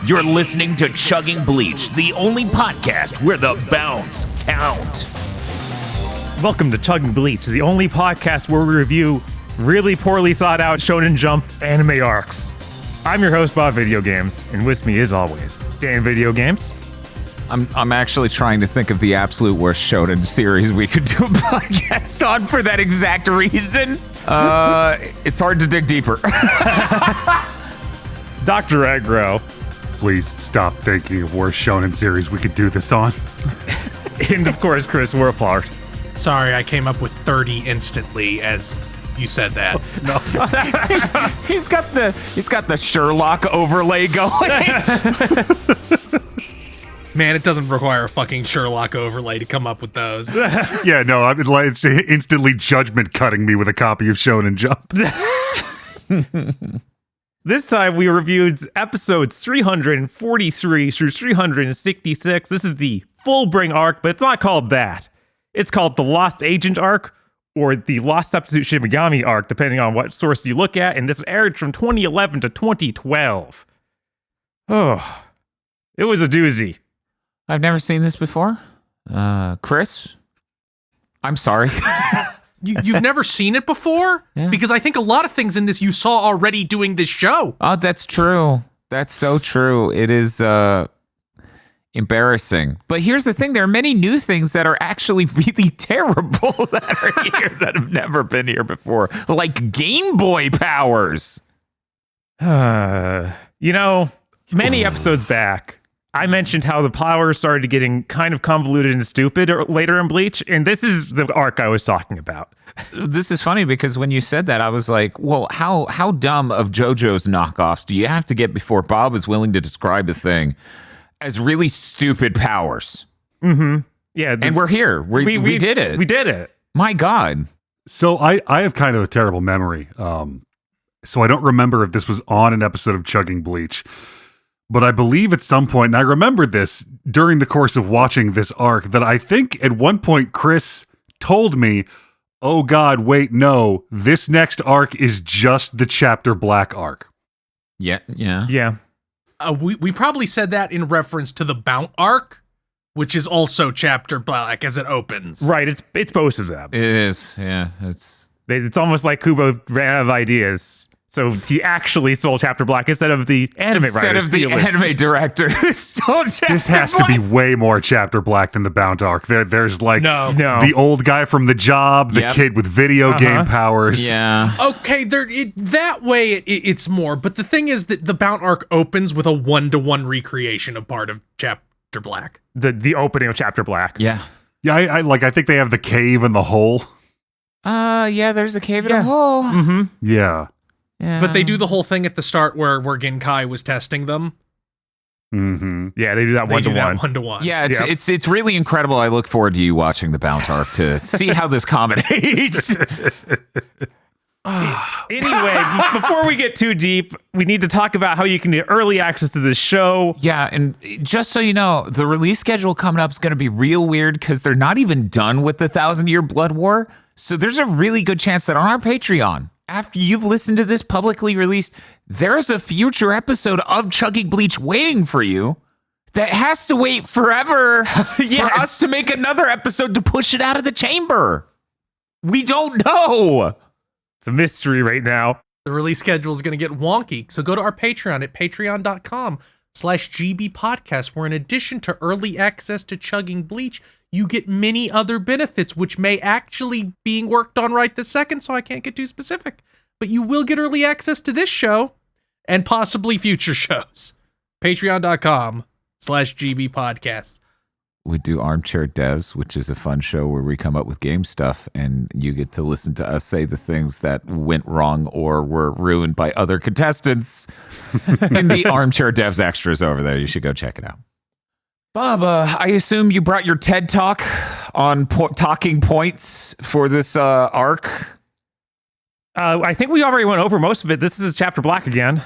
You're listening to Chugging Bleach, the only podcast where the bounce count. Welcome to Chugging Bleach, the only podcast where we review really poorly thought out Shonen Jump anime arcs. I'm your host, Bob Video Games, and with me, as always, Dan Video Games. I'm actually trying to think of the absolute worst shonen series we could do a podcast on for that exact reason. It's hard to dig deeper. Dr. Aggro. Please stop thinking of worst shonen series we could do this on. And of course, Chris Werflart. Sorry, I came up with 30 instantly as you said that. No. He's got the Sherlock overlay going. Man, it doesn't require a fucking Sherlock overlay to come up with those. Yeah, no, I mean, like, it's instantly judgment cutting me with a copy of Shonen Jump. This time we reviewed episodes 343 through 366. This is the full Brung arc, but it's not called that. It's called the Lost Agent arc, or the Lost Substitute Shimigami arc, depending on what source you look at, and this aired from 2011 to 2012. Oh, it was a doozy. I've never seen this before. Chris? I'm sorry. You've never seen it before? Yeah. Because I think a lot of things in this you saw already doing this show. Oh, that's true. That's so true. It is embarrassing. But here's the thing. There are many new things that are actually really terrible that are here that have never been here before. Like Game Boy powers. Many episodes back, I mentioned how the powers started getting kind of convoluted and stupid later in Bleach, and this is the arc I was talking about. This is funny because when you said that, I was like, well, how dumb of JoJo's knockoffs do you have to get before Bob is willing to describe a thing as really stupid powers? Mm-hmm. Yeah. And we're here. We did it. We did it. My God. So I have kind of a terrible memory. So I don't remember if this was on an episode of Chugging Bleach. But I believe at some point, and I remembered this during the course of watching this arc, that I think at one point Chris told me, oh God, wait, no, this next arc is just the Chapter Black arc. Yeah. We probably said that in reference to the Bount arc, which is also Chapter Black as it opens. Right, it's both of them. It is, yeah. It's almost like Kubo ran out of ideas. So he actually stole Chapter Black instead of the anime writer. Instead of the anime director who stole Chapter This has Black. to be way more Chapter Black than the Bount arc. There's like No. the old guy from The Job, the kid with video game powers. Yeah. Okay, that way it's more. But the thing is that the Bount arc opens with a 1-to-1 recreation of part of Chapter Black. The opening of Chapter Black. Yeah. Yeah, I think they have the cave and the hole. Yeah, there's a cave in a hole. Mm-hmm. Yeah. Yeah. But they do the whole thing at the start where Genkai was testing them. Mm-hmm. Yeah, they do that They do that 1-to-one. 1-to-1. Yeah, it's really incredible. I look forward to you watching the Bount arc to see how this accommodates. Anyway, before we get too deep, we need to talk about how you can get early access to this show. Yeah, and just so you know, the release schedule coming up is going to be real weird because they're not even done with the 1,000-Year Blood War. So there's a really good chance that on our Patreon, after you've listened to this publicly released, there's a future episode of Chugging Bleach waiting for you that has to wait forever for us to make another episode to push it out of the chamber. We don't know. It's a mystery right now. The release schedule is going to get wonky. So go to our Patreon at patreon.com/GBpodcast, where in addition to early access to Chugging Bleach, you get many other benefits, which may actually being worked on right this second, so I can't get too specific. But you will get early access to this show and possibly future shows. Patreon.com/GBpodcast. We do Armchair Devs, which is a fun show where we come up with game stuff and you get to listen to us say the things that went wrong or were ruined by other contestants in the Armchair Devs extras over there. You should go check it out. Bob, I assume you brought your TED Talk on talking points for this arc. I think we already went over most of it. This is Chapter Black again.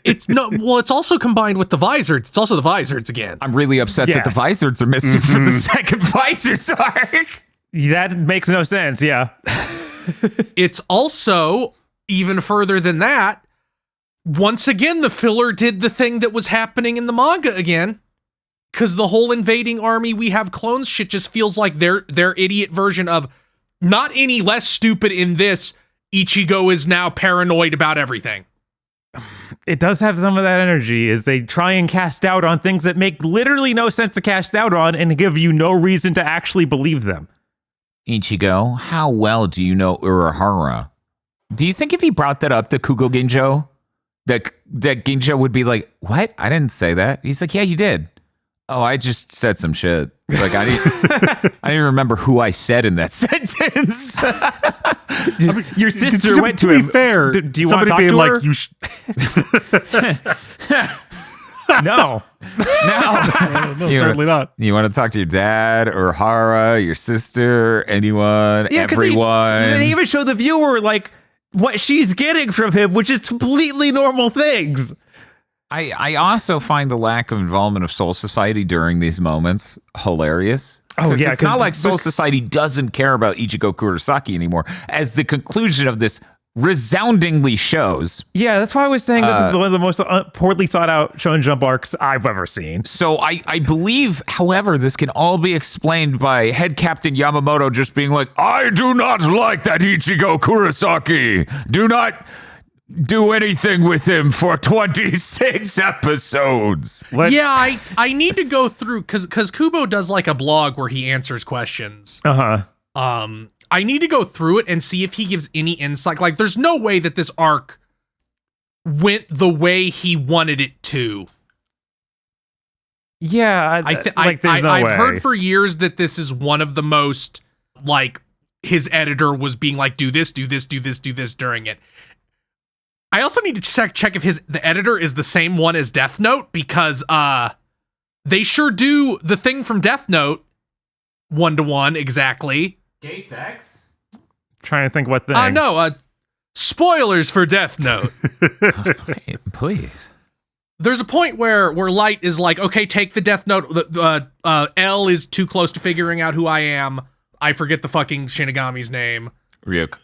It's also combined with the Vizards. It's also the Vizards again. I'm really upset that the Vizards are missing from the second Vizards arc. That makes no sense, yeah. It's also, even further than that, once again, the filler did the thing that was happening in the manga again. Because the whole invading army, we have clones shit just feels like their idiot version of, not any less stupid in this, Ichigo is now paranoid about everything. It does have some of that energy as they try and cast doubt on things that make literally no sense to cast doubt on and give you no reason to actually believe them. Ichigo, how well do you know Urahara? Do you think if he brought that up to Kugo Ginjo, that Ginjo would be like, what? I didn't say that. He's like, yeah, you did. Oh, I just said some shit. Like I didn't remember who I said in that sentence. Your sister went to him. To be fair, do you want to talk being to like, her? No. no, certainly not. You want to talk to your dad or Hara, your sister, anyone, everyone? They even show the viewer like what she's getting from him, which is completely normal things. I also find the lack of involvement of Soul Society during these moments hilarious. Oh, yeah. It's not like Soul Society doesn't care about Ichigo Kurosaki anymore, as the conclusion of this resoundingly shows. Yeah, that's why I was saying this is one of the most poorly thought out Shonen Jump arcs I've ever seen. So I believe, however, this can all be explained by Head Captain Yamamoto just being like, I do not like that Ichigo Kurosaki. Do not do anything with him for 26 episodes. Yeah, I need to go through, because Kubo does like a blog where he answers questions. I need to go through it and see if he gives any insight. Like, there's no way that this arc went the way he wanted it to. Yeah, I've heard for years that this is one of the most, like, his editor was being like, do this during it. I also need to check if the editor is the same one as Death Note, because they sure do the thing from Death Note 1-to-1 exactly. Gay sex? Trying to think what thing. No, spoilers for Death Note. Please. There's a point where Light is like, okay, take the Death Note. L is too close to figuring out who I am. I forget the fucking Shinigami's name. Ryuk.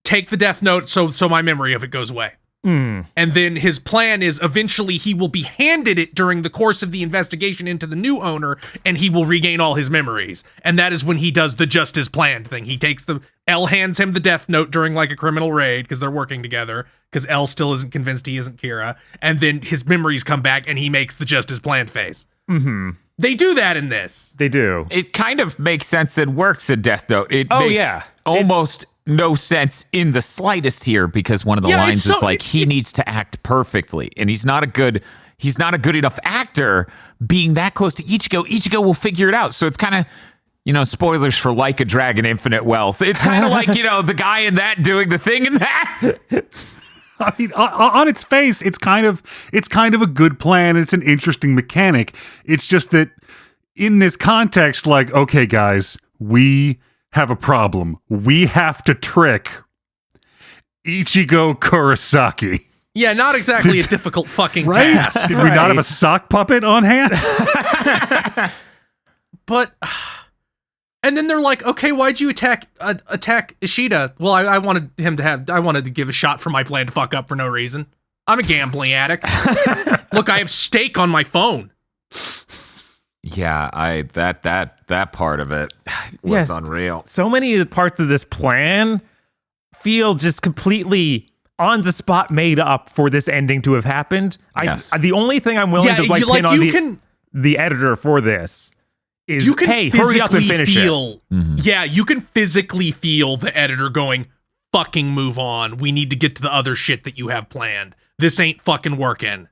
Take the Death Note so my memory of it goes away. And then his plan is eventually he will be handed it during the course of the investigation into the new owner, and he will regain all his memories. And that is when he does the just as planned thing. He takes L hands him the Death Note during like a criminal raid because they're working together, because L still isn't convinced he isn't Kira. And then his memories come back and he makes the just as planned face. They do that in this. They do. It kind of makes sense and works in Death Note. It makes almost no sense in the slightest here, because one of the lines is like, he needs to act perfectly, and he's not a good enough actor being that close to Ichigo. Ichigo will figure it out. So it's kind of, spoilers for Like a Dragon Infinite Wealth. It's kind of like, the guy in that doing the thing in that. I mean, on its face, it's kind of a good plan. It's an interesting mechanic. It's just that in this context, like, okay, guys, we have a problem. We have to trick Ichigo Kurosaki. Yeah, not exactly a difficult fucking task. Did we not have a sock puppet on hand? But, and then they're like, okay, why'd you attack Ishida? Well, I wanted to give a shot for my plan to fuck up for no reason. I'm a gambling addict. Look, I have stake on my phone. Yeah, that part of it was unreal. So many parts of this plan feel just completely on the spot made up for this ending to have happened. Yes. The only thing I'm willing to pin on the editor for this is, hey, hurry up and finish it. Yeah, you can physically feel the editor going, fucking move on. We need to get to the other shit that you have planned. This ain't fucking working.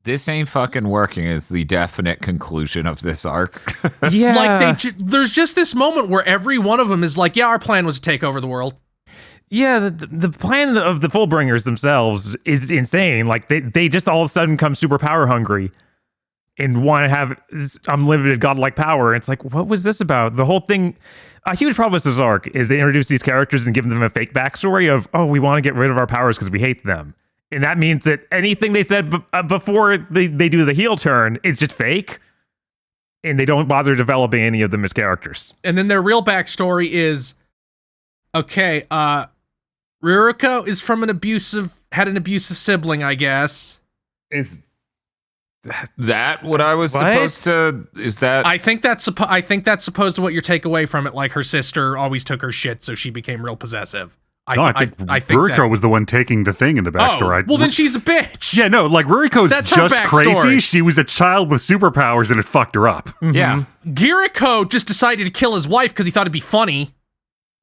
This ain't fucking working is the definite conclusion of this arc. Yeah. Like, there's just this moment where every one of them is like, yeah, our plan was to take over the world. Yeah, the plan of the Fullbringers themselves is insane. Like, they just all of a sudden come super power hungry and want to have unlimited godlike power. It's like, what was this about? The whole thing, a huge problem with this arc is they introduce these characters and give them a fake backstory of, oh, we want to get rid of our powers because we hate them. And that means that anything they said before they do the heel turn is just fake. And they don't bother developing any of them as characters. And then their real backstory is, okay, Ririko is from had an abusive sibling, I guess. Is that what I was What? supposed to? Is that? I think that's supposed to what your takeaway from it. Like her sister always took her shit, so she became real possessive. I think Ruriko was the one taking the thing in the backstory. Well, then she's a bitch. Yeah, no, like Ruriko's That's her just backstory. crazy. She was a child with superpowers and it fucked her up. Yeah. Giriko just decided to kill his wife because he thought it'd be funny.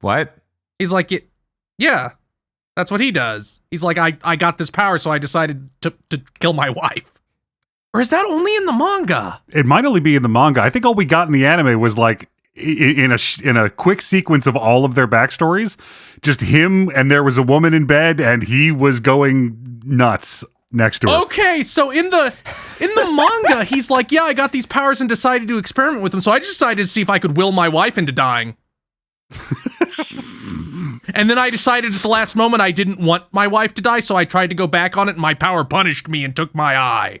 What? He's like, yeah, that's what he does. He's like, I got this power, so I decided to kill my wife. Or is that only in the manga? It might only be in the manga. I think all we got in the anime was like in a quick sequence of all of their backstories, just him and there was a woman in bed and he was going nuts next to her. Okay, so in the manga, he's like, yeah, I got these powers and decided to experiment with them, so I just decided to see if I could will my wife into dying. And then I decided at the last moment I didn't want my wife to die, so I tried to go back on it and my power punished me and took my eye.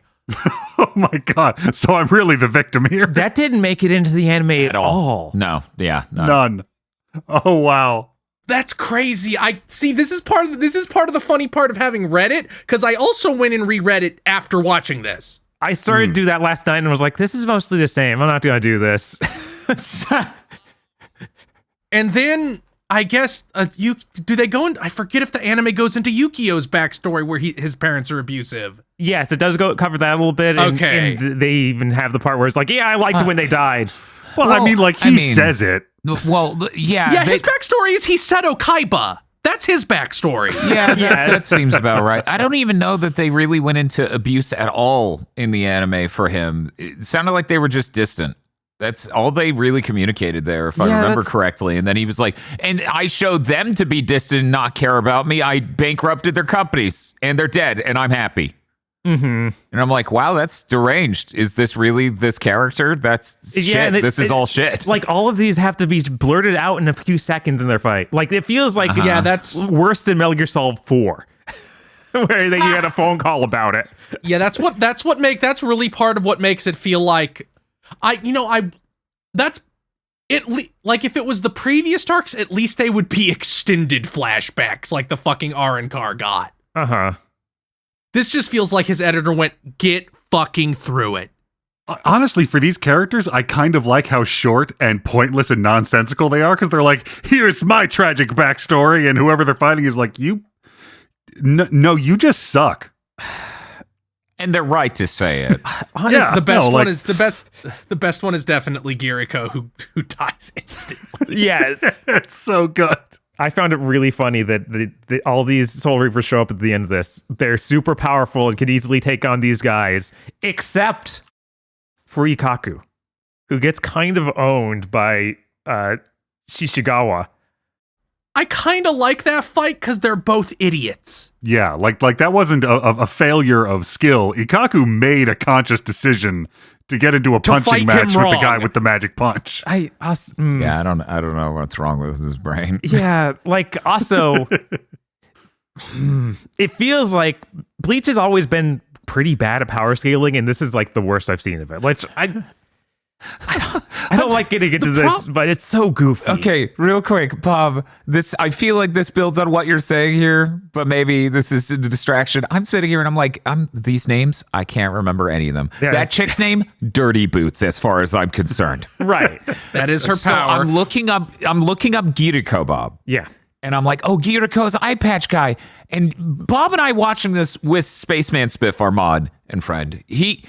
Oh my god. So I'm really the victim here. That didn't make it into the anime at all. No. Yeah. No. None. Oh wow. That's crazy. I see. This is part of the funny part of having read it, because I also went and reread it after watching this. I started to do that last night and was like, this is mostly the same. I'm not going to do this. And then I guess do they go in? I forget if the anime goes into Yukio's backstory where his parents are abusive. Yes, it does cover that a little bit. And, Okay. and they even have the part where it's like, yeah, I liked when they died. Well, I mean, like he says it. Well, yeah. Yeah, his backstory is he's Seto Kaiba. That's his backstory. Yeah, Yes. that seems about right. I don't even know that they really went into abuse at all in the anime for him. It sounded like they were just distant. That's all they really communicated there, if I remember correctly. And then he was like, and I showed them to be distant and not care about me. I bankrupted their companies and they're dead and I'm happy. Mm-hmm. And I'm like, wow, that's deranged. Is this really this character? That's shit. This is all shit. Like, all of these have to be blurted out in a few seconds in their fight. Like, it feels like Yeah, that's worse than Metal Gear Solid 4. Where you had a phone call about it. yeah, that's really part of what makes it feel like like if it was the previous arcs, at least they would be extended flashbacks like the fucking Car got. Uh-huh. This just feels like his editor went, get fucking through it. Honestly, for these characters, I kind of like how short and pointless and nonsensical they are, because they're like, here's my tragic backstory, and whoever they're fighting is like, you just suck. And they're right to say it. Honestly, Yeah. The best one is definitely Giriko who dies instantly. yes. It's so good. I found it really funny that all these Soul Reapers show up at the end of this. They're super powerful and could easily take on these guys, except for Ikaku, who gets kind of owned by Shishigawa. I kind of like that fight because they're both idiots. Yeah, like that wasn't a failure of skill. Ikaku made a conscious decision to get into a fight punching him match with the wrong. guy with the magic punch. Yeah, I don't know what's wrong with his brain. Yeah, like, also, it feels like Bleach has always been pretty bad at power scaling, and this is like the worst I've seen of it. Which I don't like getting into this, but it's so goofy. Okay, real quick, Bob. I feel like this builds on what you're saying here, but maybe this is a distraction. I'm sitting here and I'm like, these names, I can't remember any of them. Yeah. That chick's name, Dirty Boots, as far as I'm concerned. Right. That is her So power. I'm looking up Giriko, Bob. Yeah. And I'm like, oh, Giriko's eye patch guy. And Bob and I watching this with Spaceman Spiff, our mod and friend. He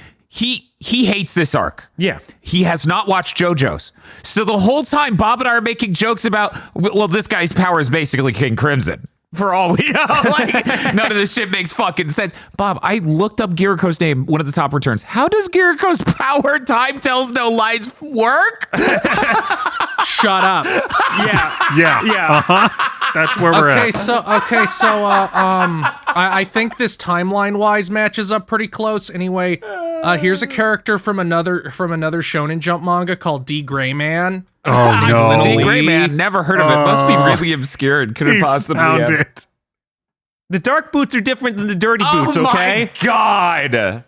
hates this arc. Yeah. He has not watched JoJo's. So the whole time, Bob and I are making jokes about, well, this guy's power is basically King Crimson. For all we know. Like, none of this shit makes fucking sense. Bob, I looked up Giriko's name, one of the top returns. How does Giriko's power, time tells no lies, work? Shut up. Yeah. Yeah. That's where we're at. I think this timeline-wise matches up pretty close. Anyway, here's a character from another Shonen Jump manga called D. Gray Man. Oh no. D. Gray Man, never heard of it. Must be really obscured. Couldn't He possibly found have. it. The dark boots are different than the dirty boots, Oh okay? my God.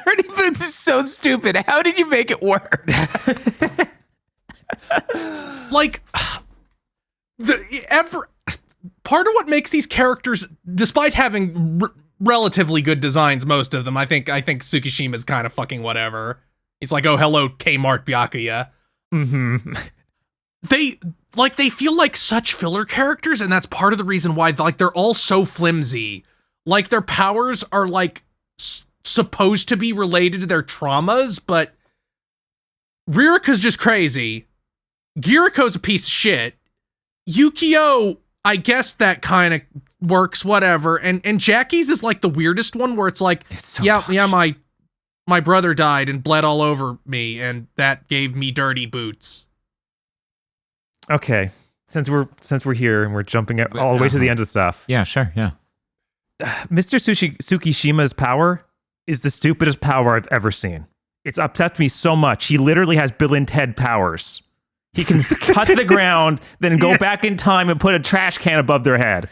Dirty Boots is so stupid. How did you make it worse? Like part of what makes these characters, despite having relatively good designs, most of them, I think Tsukishima's kind of fucking whatever. He's like, oh, hello, Kmart Byakuya. Mm-hmm. They feel like such filler characters, and that's part of the reason why, like, they're all so flimsy. Like, their powers are, like, supposed to be related to their traumas, but Ririka's just crazy. Giriko's a piece of shit. Yukio, I guess that kind of works, whatever. And Jackie's is, like, the weirdest one, where it's like, my brother died and bled all over me, and that gave me dirty boots. Okay, since we're here and we're jumping all the way to the end of stuff. Yeah, sure, yeah. Mr. Tsukishima's power is the stupidest power I've ever seen. It's upset me so much. He literally has Bill and Ted powers. He can cut the ground, then go back in time and put a trash can above their head.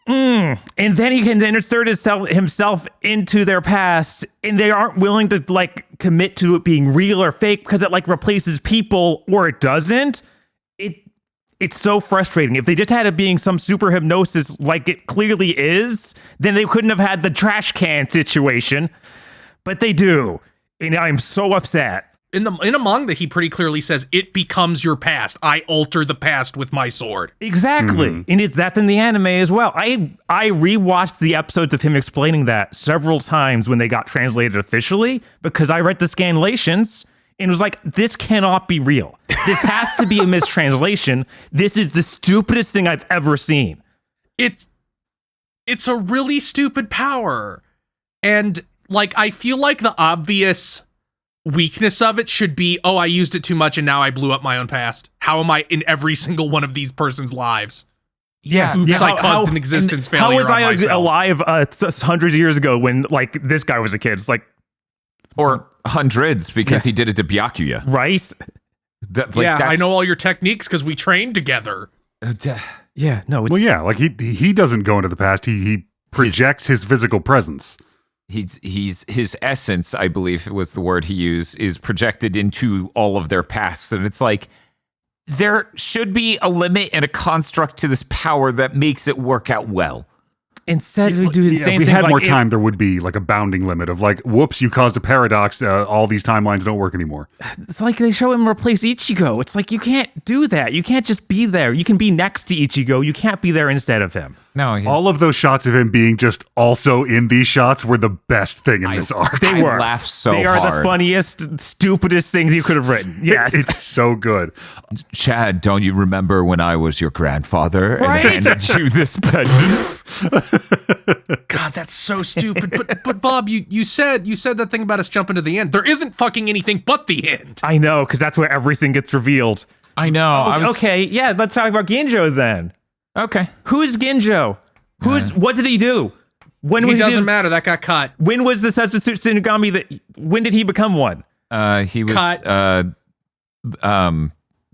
And then he can insert himself into their past, and they aren't willing to like commit to it being real or fake because it like replaces people or it doesn't. It's so frustrating. If they just had it being some super hypnosis like it clearly is, then they couldn't have had the trash can situation. But they do, and I'm so upset. In a manga, he pretty clearly says, it becomes your past. I alter the past with my sword. Exactly. And that's in the anime as well. I rewatched the episodes of him explaining that several times when they got translated officially, because I read the scanlations and was like, this cannot be real. This has to be a mistranslation. This is the stupidest thing I've ever seen. It's a really stupid power. And like, I feel like the obvious weakness of it should be, oh, I used it too much and now I blew up my own past. How am I in every single one of these person's lives? Yeah. Oops, I caused an existence failure. How was on I myself. alive hundreds of years ago when like this guy was a kid? It's like, or hundreds because he did it to Byakuya. Right? I know all your techniques because we trained together. Yeah, no. Well, yeah, like he doesn't go into the past. He projects his physical presence. He's his essence, I believe was the word he used, is projected into all of their pasts. And it's like, there should be a limit and a construct to this power that makes it work out well. Instead, we do the same thing. If we had more time, there would be like a bounding limit of like, whoops, you caused a paradox. All these timelines don't work anymore. It's like they show him replace Ichigo. It's like, you can't do that. You can't just be there. You can be next to Ichigo. You can't be there instead of him. No, all of those shots of him being just also in these shots were the best thing in this arc. They were. I laughed so hard. They are the funniest, stupidest things you could have written. Yes. It's so good. Chad, don't you remember when I was your grandfather and handed you this pendant? God, that's so stupid. But Bob, you said that thing about us jumping to the end. There isn't fucking anything but the end. I know, because that's where everything gets revealed. I know. Okay, yeah, let's talk about Ginjo then. Okay. Who's Ginjo? What did he do? He doesn't matter. That got cut. When was the Setsubutsu Shinigami when did he become one? He was cut.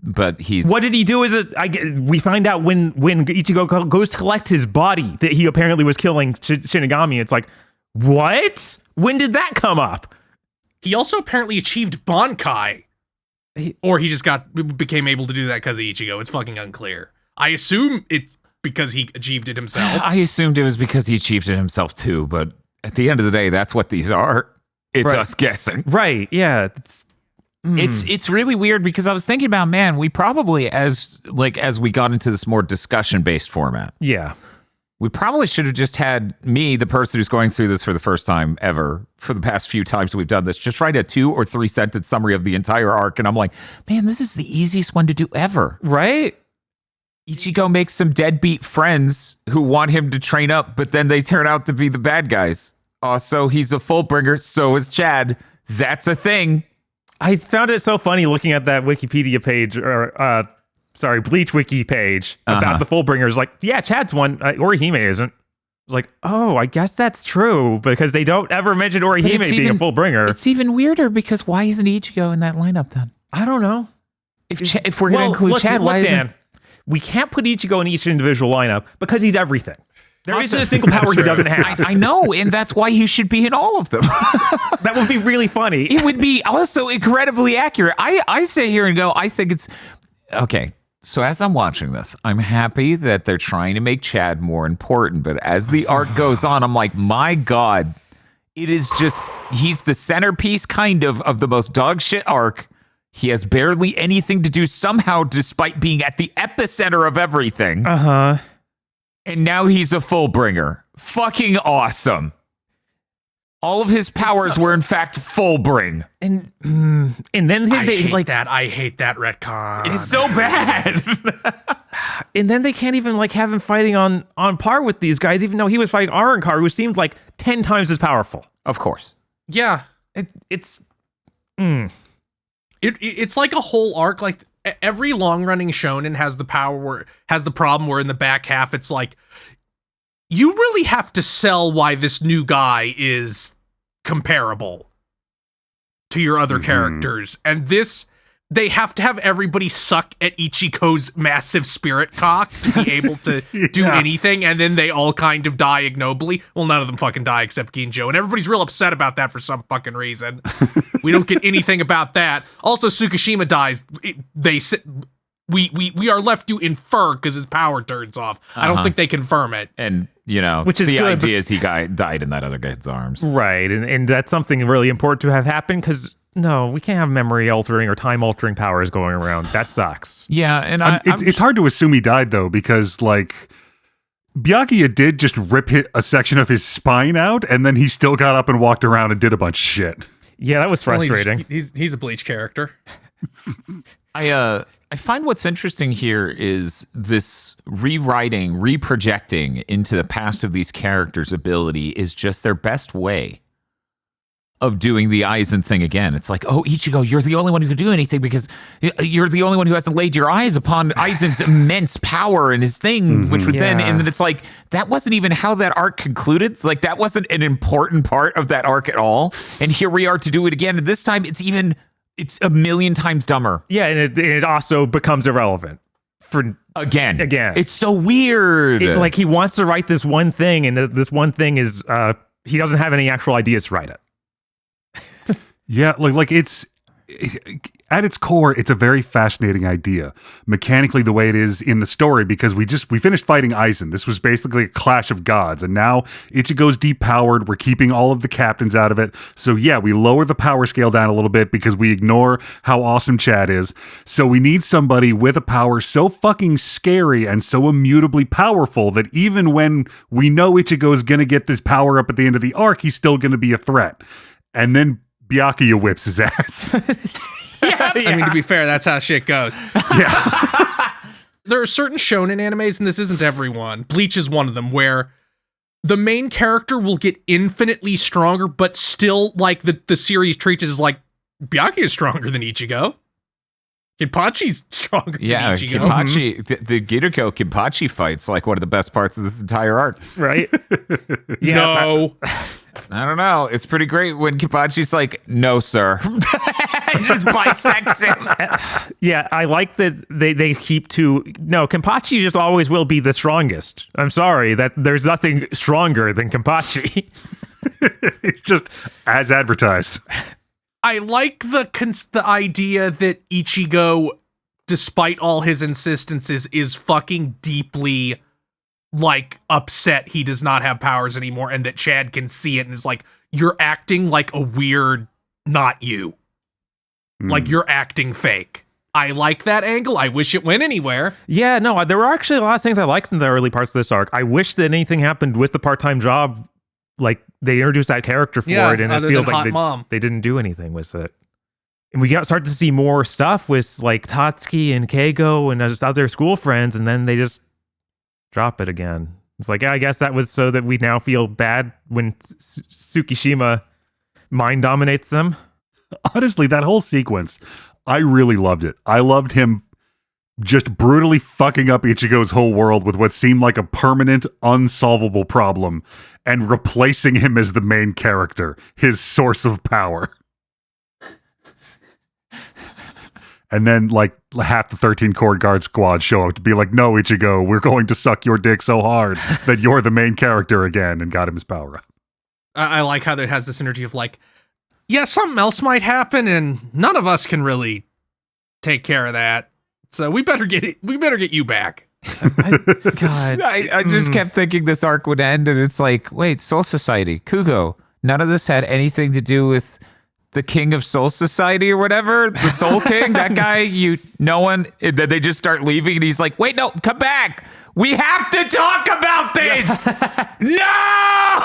But he's... What did he do? We find out when Ichigo goes to collect his body that he apparently was killing Shinigami. It's like, what? When did that come up? He also apparently achieved Bankai. Or he just became able to do that because of Ichigo. It's fucking unclear. I assume it's because he achieved it himself. I assumed it was because he achieved it himself too, but at the end of the day, that's what these are. It's us guessing. Right, yeah. It's really weird because I was thinking about, man, we probably, as we got into this more discussion-based format, we probably should have just had me, the person who's going through this for the first time ever, for the past few times we've done this, just write a 2 or 3 sentence summary of the entire arc, and I'm like, man, this is the easiest one to do ever. Right? Ichigo makes some deadbeat friends who want him to train up, but then they turn out to be the bad guys. So he's a Fullbringer, so is Chad. That's a thing. I found it so funny looking at that Wikipedia page, or Bleach Wiki page about the Fullbringers. Like, yeah, Chad's one. Orihime isn't. It's like, oh, I guess that's true because they don't ever mention Orihime being a Fullbringer. It's even weirder because why isn't Ichigo in that lineup then? I don't know. If we're going to include Chad, why isn't... We can't put Ichigo in each individual lineup because he's everything. There isn't a single power he doesn't have. I know, and that's why he should be in all of them. That would be really funny. It would be also incredibly accurate. I sit here and go, I think it's... Okay, So as I'm watching this, I'm happy that they're trying to make Chad more important. But as the arc goes on, I'm like, my God, it is just, he's the centerpiece kind of the most dog shit arc. He has barely anything to do somehow, despite being at the epicenter of everything. Uh-huh. And now he's a full bringer. Fucking awesome. All of his powers were in fact full bring. And then I they hate like that. I hate that retcon. It's so bad. and then they can't even like have him fighting on par with these guys, even though he was fighting Arankar, who seemed like 10 times as powerful. Of course. Yeah. It's It's like a whole arc. Like every long running shonen has the problem where in the back half it's like you really have to sell why this new guy is comparable to your other characters, and this they have to have everybody suck at Ichigo's massive spirit cock to be able to do anything, and then they all kind of die ignobly. Well, none of them fucking die except Ginjo, and everybody's real upset about that for some fucking reason. We don't get anything about that. Also, Tsukishima dies. We are left to infer because his power turns off. I don't think they confirm it. And, which is the good, idea is he died in that other guy's arms. right, and that's something really important to have happen because no, we can't have memory altering or time altering powers going around. That sucks. Yeah, and it's hard to assume he died though, because like Byakuya did just rip a section of his spine out, and then he still got up and walked around and did a bunch of shit. Yeah, that was frustrating. Well, he's a Bleach character. I find what's interesting here is this rewriting, reprojecting into the past of these characters' ability is just their best way of doing the Aizen thing again. It's like, oh, Ichigo, you're the only one who can do anything because you're the only one who hasn't laid your eyes upon Aizen's immense power and his thing, which would then, and then it's like, that wasn't even how that arc concluded. Like, that wasn't an important part of that arc at all. And here we are to do it again. And this time it's a million times dumber. Yeah, and it also becomes irrelevant for Again. It's so weird. like he wants to write this one thing, and this one thing is he doesn't have any actual ideas to write it. Yeah, like it's at its core, it's a very fascinating idea. Mechanically, the way it is in the story, because we finished fighting Aizen. This was basically a clash of gods, and now Ichigo's depowered. We're keeping all of the captains out of it. So yeah, we lower the power scale down a little bit because we ignore how awesome Chad is. So we need somebody with a power so fucking scary and so immutably powerful that even when we know Ichigo's gonna get this power up at the end of the arc, he's still gonna be a threat. And then Byakuya whips his ass. I mean, to be fair, that's how shit goes. Yeah. There are certain shonen animes, and this isn't everyone. Bleach is one of them, where the main character will get infinitely stronger, but still, like, the series treats it as like, Byakuya is stronger than Ichigo. Kenpachi's stronger than Ichigo. Kenpachi, the Giruko Kenpachi fight's like one of the best parts of this entire arc. Right? No. I don't know. It's pretty great when Kenpachi's like, no, sir. Just bisects him. Yeah, I like that they keep to... No, Kenpachi just always will be the strongest. I'm sorry, that there's nothing stronger than Kenpachi. It's just as advertised. I like the idea that Ichigo, despite all his insistences, is fucking deeply, like, upset he does not have powers anymore, and that Chad can see it and is like, you're acting like a weird not you. Like, you're acting fake. I like that angle. I wish it went anywhere. Yeah, no, there were actually a lot of things I liked in the early parts of this arc. I wish that anything happened with the part-time job. Like, they introduced that character for it, and it feels like they didn't do anything with it. And we start to see more stuff with, like, Tatsuki and Keigo and just other school friends, and then they just drop it again. It's like, yeah, I guess that was so that we now feel bad when Tsukishima mind dominates them. Honestly, that whole sequence, I really loved it. I loved him just brutally fucking up Ichigo's whole world with what seemed like a permanent, unsolvable problem and replacing him as the main character, his source of power. And then, like, half the 13 Court Guard squad show up to be like, no, Ichigo, we're going to suck your dick so hard that you're the main character again, and got him his power up. I like how it has this energy of like, yeah, something else might happen, and none of us can really take care of that. So we better get you back. God. I just kept thinking this arc would end, and it's like, wait, Soul Society, Kugo. None of this had anything to do with the King of Soul Society or whatever, the Soul King. That guy, no one. And then they just start leaving, and he's like, wait, no, come back. We have to talk about this. No.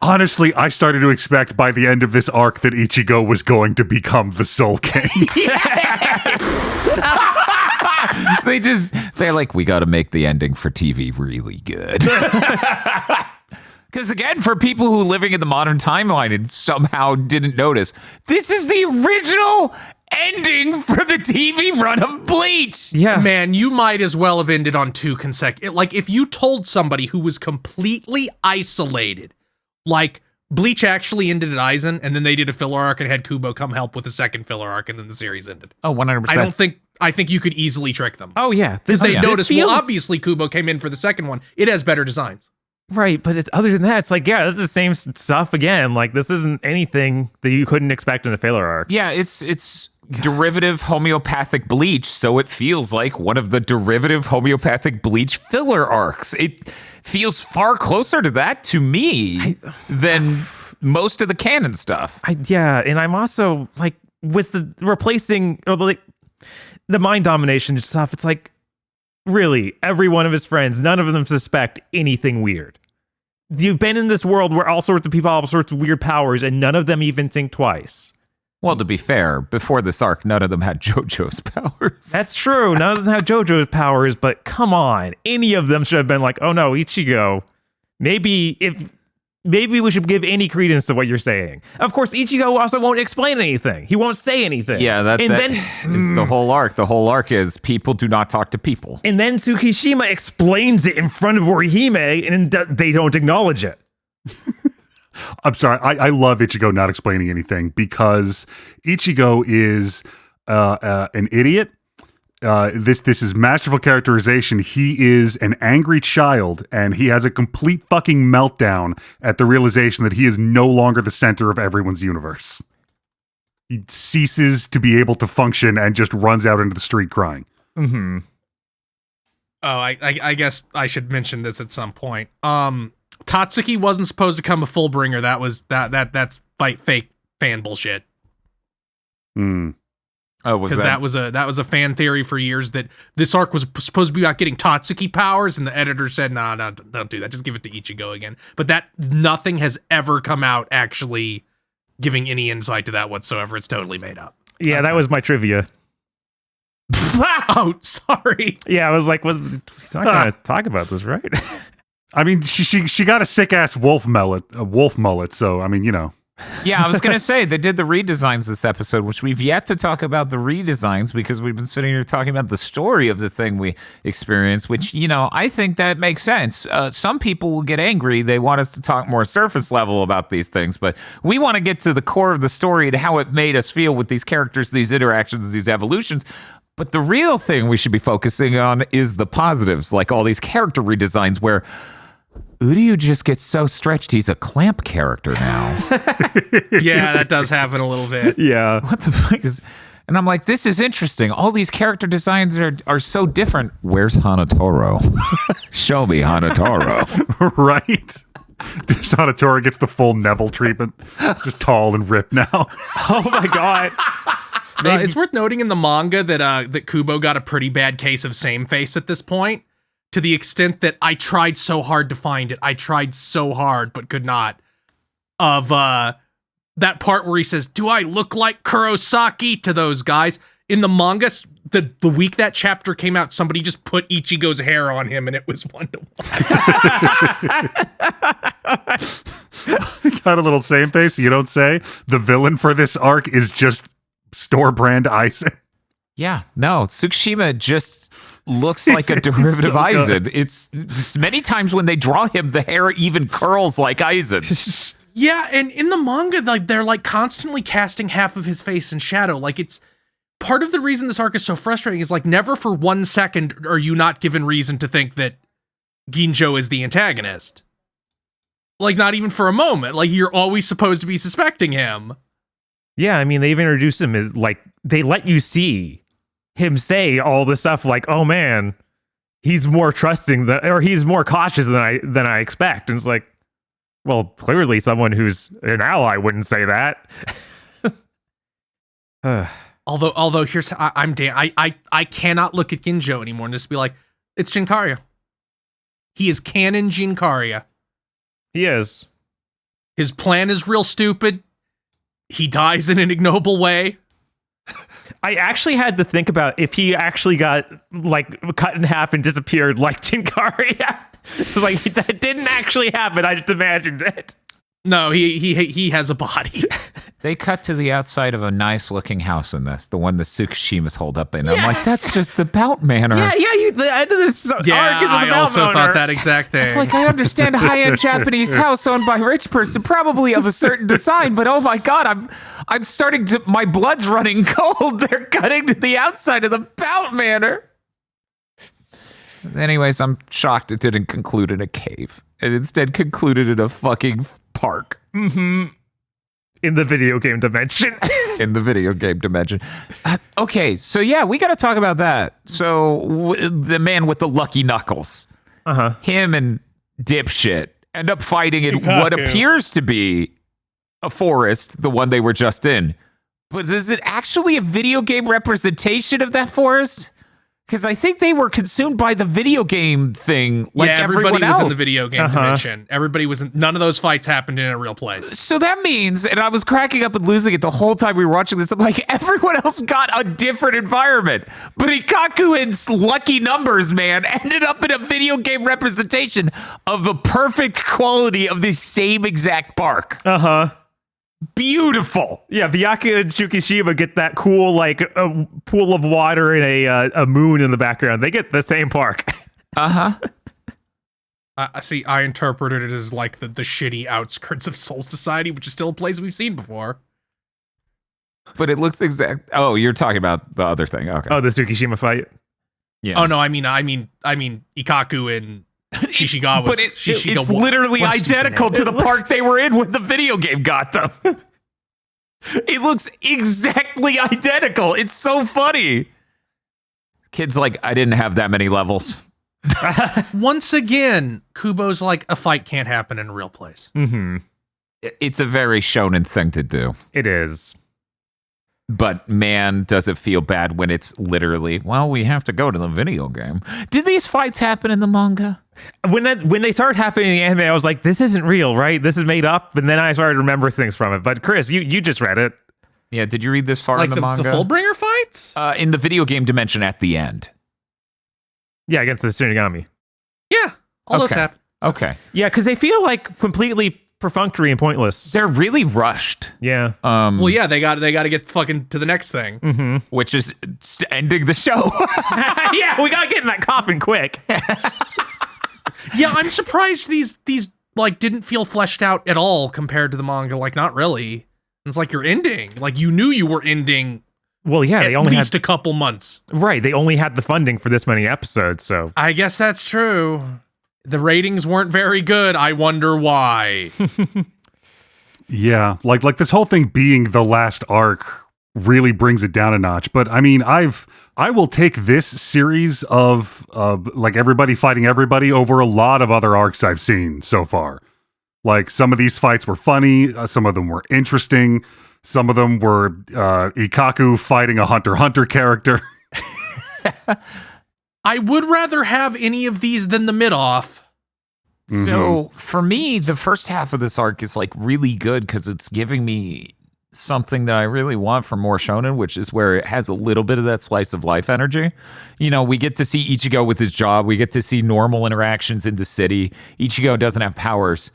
Honestly, I started to expect by the end of this arc that Ichigo was going to become the Soul King. They're like, we got to make the ending for TV really good. Because again, for people who living in the modern timeline and somehow didn't notice, this is the original ending for the TV run of Bleach. Yeah. Man, you might as well have ended on 2 consecutive. Like, if you told somebody who was completely isolated, like, Bleach actually ended at Aizen, and then they did a filler arc and had Kubo come help with a second filler arc, and then the series ended. Oh, 100%. I think you could easily trick them. Oh, yeah. Because they noticed, feels... well, obviously Kubo came in for the second one. It has better designs. Right, but other than that, it's like, yeah, this is the same stuff again. Like, this isn't anything that you couldn't expect in a filler arc. Yeah, it's derivative homeopathic Bleach, so it feels like one of the derivative homeopathic Bleach filler arcs. It feels far closer to that to me than most of the canon stuff. And I'm also like with the replacing or the mind domination stuff. It's like really every one of his friends, none of them suspect anything weird. You've been in this world where all sorts of people have all sorts of weird powers, and none of them even think twice. Well, to be fair, before this arc, none of them had JoJo's powers. That's true. None of them have JoJo's powers, but come on. Any of them should have been like, oh no, Ichigo. Maybe we should give any credence to what you're saying. Of course, Ichigo also won't explain anything. He won't say anything. Yeah, that is the whole arc. The whole arc is people do not talk to people. And then Tsukishima explains it in front of Orihime, and they don't acknowledge it. I'm sorry. I love Ichigo not explaining anything because Ichigo is an idiot. This is masterful characterization. He is an angry child, and he has a complete fucking meltdown at the realization that he is no longer the center of everyone's universe. He ceases to be able to function and just runs out into the street crying. Mm-hmm. Oh, I guess I should mention this at some point. Tatsuki wasn't supposed to come a full bringer. That's fake fan bullshit. Hmm. Oh, was that was a fan theory for years that this arc was supposed to be about getting Tatsuki powers, and the editor said, "No, don't do that. Just give it to Ichigo again." But that nothing has ever come out actually giving any insight to that whatsoever. It's totally made up. Yeah, Okay. that was my trivia. Oh, sorry. Yeah, I was like, well, he's not going to talk about this, right? I mean, she got a sick ass wolf mullet. So I mean, you know. Yeah, I was going to say, they did the redesigns this episode, which we've yet to talk about the redesigns because we've been sitting here talking about the story of the thing we experienced, which, you know, I think that makes sense. Some people will get angry. They want us to talk more surface level about these things, but we want to get to the core of the story and how it made us feel with these characters, these interactions, these evolutions. But the real thing we should be focusing on is the positives, like all these character redesigns where Uryu just gets so stretched, he's a clamp character now. Yeah, that does happen a little bit. Yeah. What the fuck is... And I'm like, this is interesting. All these character designs are so different. Where's Hanatoro? Show me Hanatoro. Right? Hanatoro gets the full Neville treatment. Just tall and ripped now. Oh my God. It's worth noting in the manga that Kubo got a pretty bad case of same face at this point, to the extent that I tried so hard to find it. I tried so hard, but could not. Of that part where he says, "Do I look like Kurosaki?" to those guys. In the manga, the week that chapter came out, somebody just put Ichigo's hair on him, and it was 1-to-1. Got a little same face, you don't say? The villain for this arc is just store brand Aizen. Yeah, no, Tsukishima just looks like a derivative so Aizen. It's many times when they draw him, the hair even curls like Aizen. Yeah, and in the manga, like they're like constantly casting half of his face in shadow. Like, it's part of the reason this arc is so frustrating is like never for 1 second are you not given reason to think that Ginjo is the antagonist. Like, not even for a moment. Like, you're always supposed to be suspecting him. Yeah, I mean, they've introduced him as like, they let you see him say all this stuff like, oh man, he's more trusting or he's more cautious than I expect. And it's like, well, clearly someone who's an ally wouldn't say that. Although here's I cannot look at Ginjo anymore and just be like, it's Jinkarya. He is canon Jinkarya. He is. His plan is real stupid. He dies in an ignoble way. I actually had to think about if he actually got like cut in half and disappeared like Jinkarya. It was like, that didn't actually happen. I just imagined it. No, he has a body. They cut to the outside of a nice-looking house in this, the one the Tsukishimas hold up in. I'm like, that's just the Bout Manor. Yeah, the end of this arc is I the also Bout thought Manor. that exact thing. It's like, I understand a high-end Japanese house owned by a rich person, probably of a certain design, but oh my god, I'm starting to, my blood's running cold. They're cutting to the outside of the Bout Manor. Anyways, I'm shocked it didn't conclude in a cave. It instead concluded in a fucking park. Mm-hmm. In the video game dimension. In the video game dimension. Okay, so yeah, we got to talk about that. So the man with the lucky knuckles, him and Dipshit end up fighting in what appears to be a forest, the one they were just in. But is it actually a video game representation of that forest? Because I think they were consumed by the video game thing, like everybody was else. in the video game dimension. Everybody was in, none of those fights happened in a real place. So that means, and I was cracking up and losing it the whole time we were watching this, I'm like, everyone else got a different environment. But Ikaku and Lucky Numbers, man, ended up in a video game representation of the perfect quality of the same exact park. Beautiful. Yeah, Byakuya and Tsukishima get that cool, like, a pool of water and a moon in the background. They get the same park. See, I interpreted it as like the shitty outskirts of Soul Society, which is still a place we've seen before. But it looks exact. Oh, you're talking about the other thing. Okay. Oh, the Tsukishima fight? Yeah. Oh, no, I mean Ikaku and Shishigawa. But it's literally identical to the park they were in when the video game got them. It looks exactly identical. It's so funny. Kid's like, I didn't have that many levels. Once again, Kubo's like, a fight can't happen in a real place. Mm-hmm. It's a very shonen thing to do. It is. But man, does it feel bad when it's literally, well, we have to go to the video game. Did these fights happen in the manga? When they started happening in the anime, I was like, this isn't real, right? This is made up. And then I started to remember things from it. But Chris, you just read it. Yeah, did you read this far Like in the manga? The Fullbringer fights? In the video game dimension at the end. Yeah, against the Shinigami. Yeah, all those happen. Okay. Yeah, because they feel like completely perfunctory and pointless. They're really rushed. Yeah. Well, yeah, they got to get fucking to the next thing. Mm-hmm. Which is ending the show. Yeah, we got to get in that coffin quick. Yeah, I'm surprised these like didn't feel fleshed out at all compared to the manga. Like, not really. It's like you're ending. Like, you knew you were ending. Well, yeah, they only at least had a couple months. Right, they only had the funding for this many episodes, so I guess that's true. The ratings weren't very good. I wonder why. Yeah, like this whole thing being the last arc really brings it down a notch. But I mean, I will take this series of like everybody fighting everybody over a lot of other arcs I've seen so far. Like, some of these fights were funny, some of them were interesting, some of them were Ikaku fighting a Hunter x Hunter character. I would rather have any of these than the mid-off. So for me, the first half of this arc is like really good because it's giving me something that I really want from more shonen, which is where it has a little bit of that slice of life energy. You know, we get to see Ichigo with his job. We get to see normal interactions in the city. Ichigo doesn't have powers.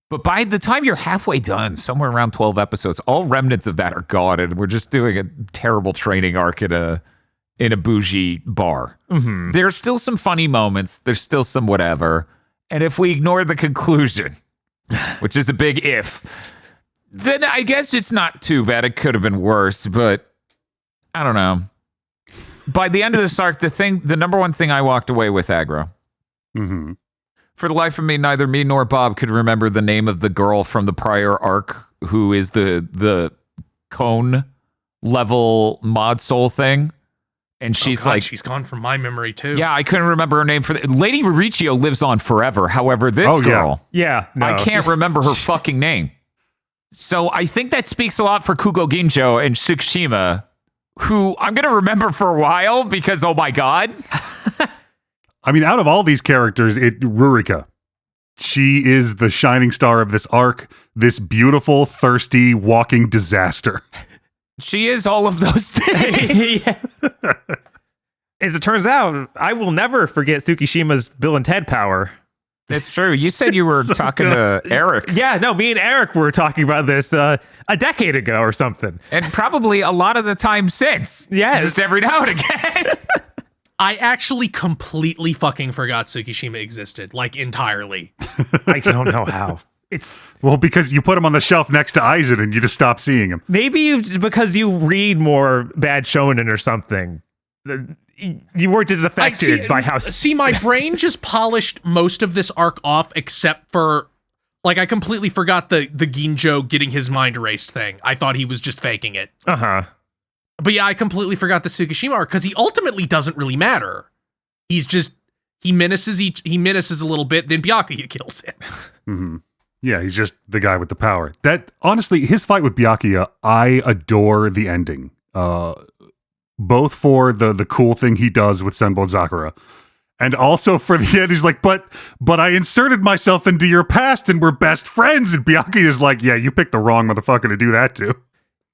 But by the time you're halfway done, somewhere around 12 episodes, all remnants of that are gone, and we're just doing a terrible training arc in a bougie bar. mm-hmm. There's still some funny moments. There's still some whatever. And if we ignore the conclusion, which is a big if, then I guess it's not too bad. It could have been worse, but I don't know. By the end of this arc, the number one thing I walked away with, Aggro. Mm-hmm. For the life of me, neither me nor Bob could remember the name of the girl from the prior arc who is the cone level mod soul thing. And she's God, like, she's gone from my memory too. yeah, I couldn't remember her name for Lady Riccio lives on forever. However, this Oh, yeah. girl, Yeah, no. I can't remember her fucking name. So I think that speaks a lot for Kugo Ginjo and Tsukishima, who I'm going to remember for a while because, oh my God. I mean, out of all these characters, Rurika. She is the shining star of this arc, this beautiful, thirsty, walking disaster. She is all of those things. Yeah. As it turns out, I will never forget Tsukishima's Bill and Ted power. That's true. You said you were So talking to Eric. Yeah, no, me and Eric were talking about this a decade ago or something. And probably a lot of the time since. Yes. Just every now and again. I actually completely fucking forgot Tsukishima existed, like entirely. I don't know how. It's Well, because you put him on the shelf next to Aizen and you just stop seeing him. maybe because you read more bad shonen or something. You weren't as affected by how. See, my brain just polished most of this arc off, except for, like, I completely forgot the Ginjo getting his mind erased thing. I thought he was just faking it. Uh-huh. But yeah, I completely forgot the Tsukishima arc because he ultimately doesn't really matter. He's just he menaces a little bit, then Byakuya kills him. Mm-hmm. Yeah, he's just the guy with the power. That honestly, his fight with Byakuya, I adore the ending. Both for the cool thing he does with Senbon Sakura, and also for the end, he's like, but I inserted myself into your past and we're best friends. And Byakuya's like, yeah, you picked the wrong motherfucker to do that to.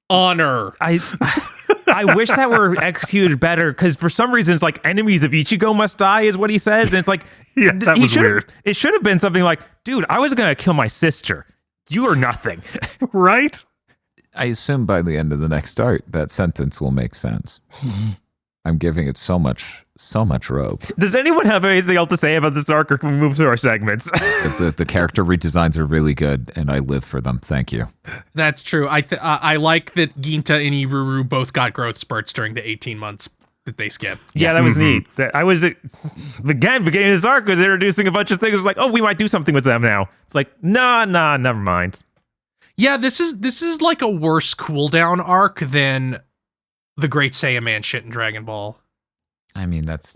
Honor. I wish that were executed better, because for some reason it's like enemies of Ichigo must die is what he says, and it's like Yeah, that was weird. It should have been something like, dude, I was gonna kill my sister. You are nothing. Right? I assume by the end of the next art, that sentence will make sense. I'm giving it so much rope. Does anyone have anything else to say about this arc, or can we move to our segments? The character redesigns are really good, and I live for them. Thank you. That's true. I like that Ginta and Iruru both got growth spurts during the 18 months that they skipped. Yeah, that was neat. That I was beginning of this arc was introducing a bunch of things. It was like, oh, we might do something with them now. It's like, nah, never mind. Yeah, this is like a worse cooldown arc than the Great Saiyaman shit in Dragon Ball. I mean, that's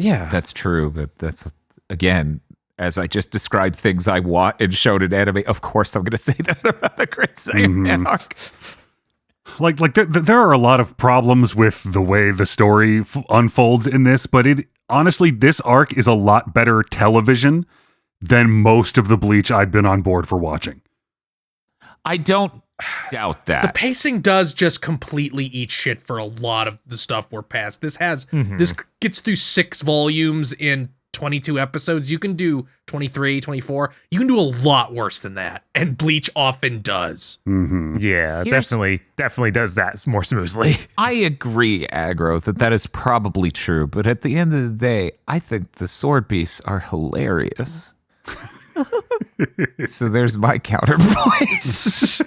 true, but that's, again, as I just described things I want and showed in anime, of course I'm going to say that about the Great Saiyaman arc. Like there are a lot of problems with the way the story unfolds in this, but honestly, this arc is a lot better television than most of the Bleach I've been on board for watching. I don't doubt that. The pacing does just completely eat shit for a lot of the stuff we're past. This gets through 6 volumes in 22 episodes. You can do 23, 24. You can do a lot worse than that. And Bleach often does. Mm-hmm. Yeah, definitely does that more smoothly. I agree, Aggro, that is probably true, but at the end of the day, I think the sword beasts are hilarious. So there's my counterpoint.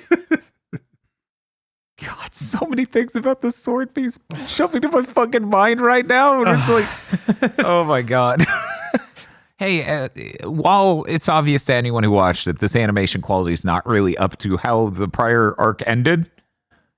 God, so many things about the sword beast jumping to my fucking mind right now. And it's like, oh my God. Hey, while it's obvious to anyone who watched it, this animation quality is not really up to how the prior arc ended.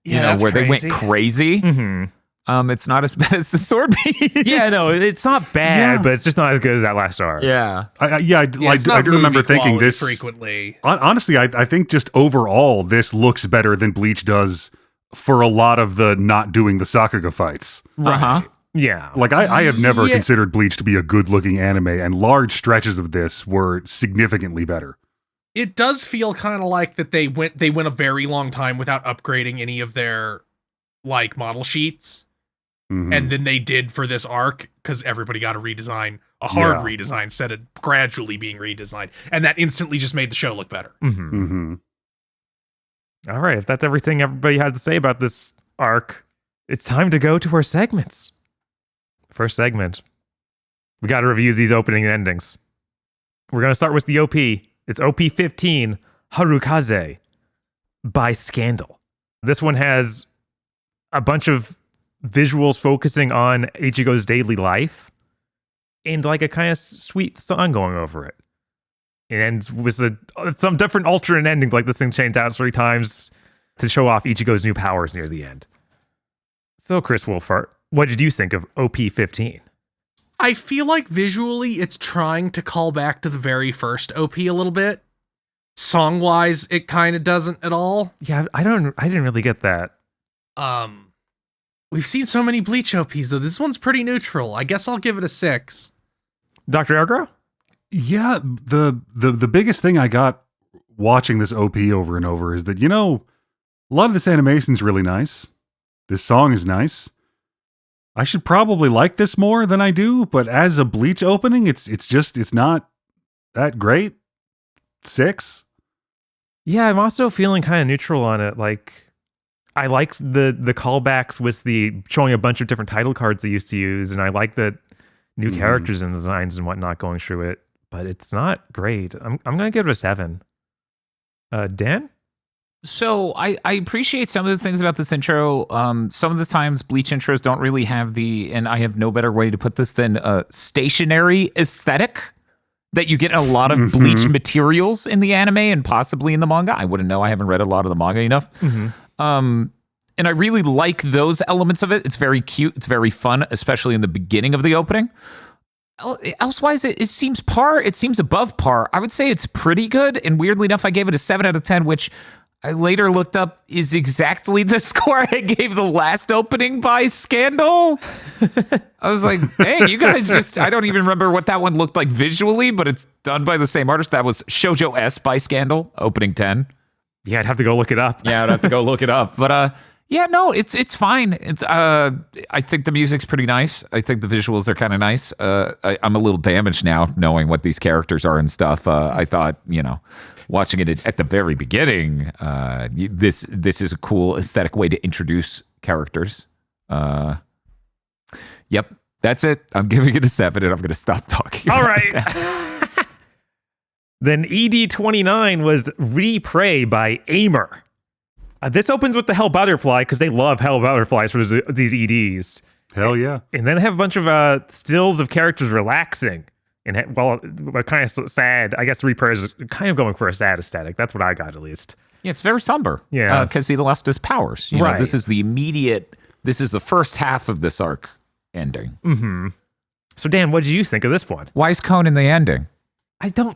Yeah, where crazy. they went crazy. Mm-hmm. It's not as bad as the sword beast. Yeah, no, it's not bad, but it's just not as good as that last arc. Yeah. I It's not do remember movie thinking quality this frequently. Honestly, I think just overall, this looks better than Bleach does for a lot of the not doing the Sakuga fights. Uh-huh. Yeah. Like, I have never Yeah. considered Bleach to be a good-looking anime, and large stretches of this were significantly better. It does feel kind of like that they went a very long time without upgrading any of their like model sheets. Mhm. And then they did for this arc because everybody got a redesign, a hard Yeah. redesign instead of gradually being redesigned. And that instantly just made the show look better. Mm-hmm. Mhm. All right, if that's everything everybody had to say about this arc, it's time to go to our segments. First segment. We got to review these opening and endings. We're going to start with the OP. It's OP 15, Harukaze, by Scandal. This one has a bunch of visuals focusing on Ichigo's daily life and like a kind of sweet song going over it. It ends with some different alternate ending, like this thing changed out 3 times to show off Ichigo's new powers near the end. So, Chris Wolfart, what did you think of OP-15? I feel like visually it's trying to call back to the very first OP a little bit. Song-wise, it kind of doesn't at all. Yeah, I didn't really get that. We've seen so many Bleach OPs, though. This one's pretty neutral. I guess I'll give it a 6. Dr. Elgro? Yeah, the biggest thing I got watching this OP over and over is that, a lot of this animation's really nice. This song is nice. I should probably like this more than I do, but as a Bleach opening, it's not that great. 6. Yeah, I'm also feeling kind of neutral on it. Like, I like the callbacks with the showing a bunch of different title cards they used to use, and I like the new characters and designs and whatnot going through it, but it's not great. I'm gonna give it a 7. Dan? So I appreciate some of the things about this intro. Some of the times Bleach intros don't really have and I have no better way to put this than a stationary aesthetic that you get in a lot of Bleach materials in the anime and possibly in the manga. I wouldn't know. I haven't read a lot of the manga enough. And I really like those elements of it. It's very cute. It's very fun, especially in the beginning of the opening. Elsewise, it seems par. It seems above par. I would say it's pretty good. And weirdly enough, I gave it a 7 out of 10, which I later looked up is exactly the score I gave the last opening by Scandal. I was like, hey, you guys I don't even remember what that one looked like visually, but it's done by the same artist. That was Shoujo S by Scandal, opening 10. Yeah, I'd have to go look it up. Yeah, I'd have to go look it up. But yeah, no, it's fine. I think the music's pretty nice. I think the visuals are kind of nice. I'm a little damaged now knowing what these characters are and stuff. I thought, watching it at the very beginning, this is a cool aesthetic way to introduce characters. Yep, that's it. I'm giving it a 7, and I'm going to stop talking. All right. Then ED29 was Repray by Aimer. This opens with the Hell Butterfly because they love Hell Butterflies for these EDs. Hell yeah. And then have a bunch of stills of characters relaxing. And kind of sad. I guess Reaper is kind of going for a sad aesthetic. That's what I got, at least. Yeah, it's very somber. Yeah. Because he lost his powers. Right. This is the first half of this arc ending. Mm-hmm. So, Dan, what did you think of this one? Why is Cone in the ending? I don't...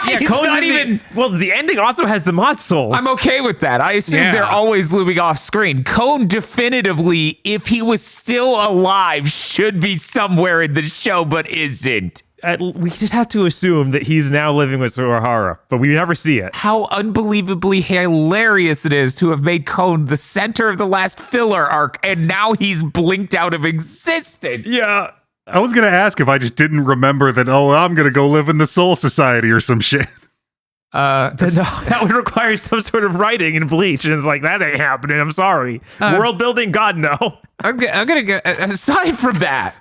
Yeah, Cone's not even... Well, the ending also has the mod souls. I'm okay with that. I assume they're always looming off screen. Cone definitively, if he was still alive, should be somewhere in the show, but isn't. We just have to assume that he's now living with Suruhara, but we never see it. How unbelievably hilarious it is to have made Cone the center of the last filler arc, and now he's blinked out of existence. Yeah. I was going to ask if I just didn't remember that, I'm going to go live in the Soul Society or some shit. No, that would require some sort of writing in Bleach, and it's like, that ain't happening, I'm sorry. World building, God, no. I'm gonna go, aside from that,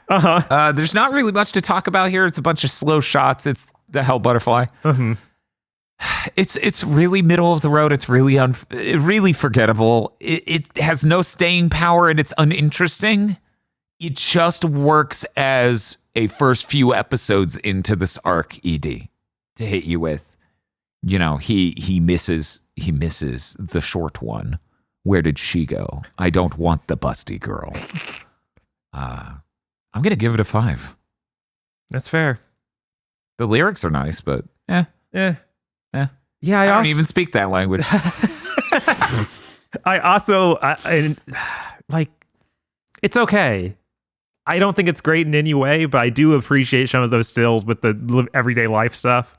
there's not really much to talk about here. It's a bunch of slow shots. It's the Hell Butterfly. Mm-hmm. It's really middle of the road. It's really really forgettable. It has no staying power, and it's uninteresting. It just works as a first few episodes into this arc, ED, to hit you with, he misses the short one. Where did she go? I don't want the busty girl. I'm going to give it a 5. That's fair. The lyrics are nice, but Yeah, I I don't even speak that language. I also, it's okay. I don't think it's great in any way, but I do appreciate some of those stills with the everyday life stuff.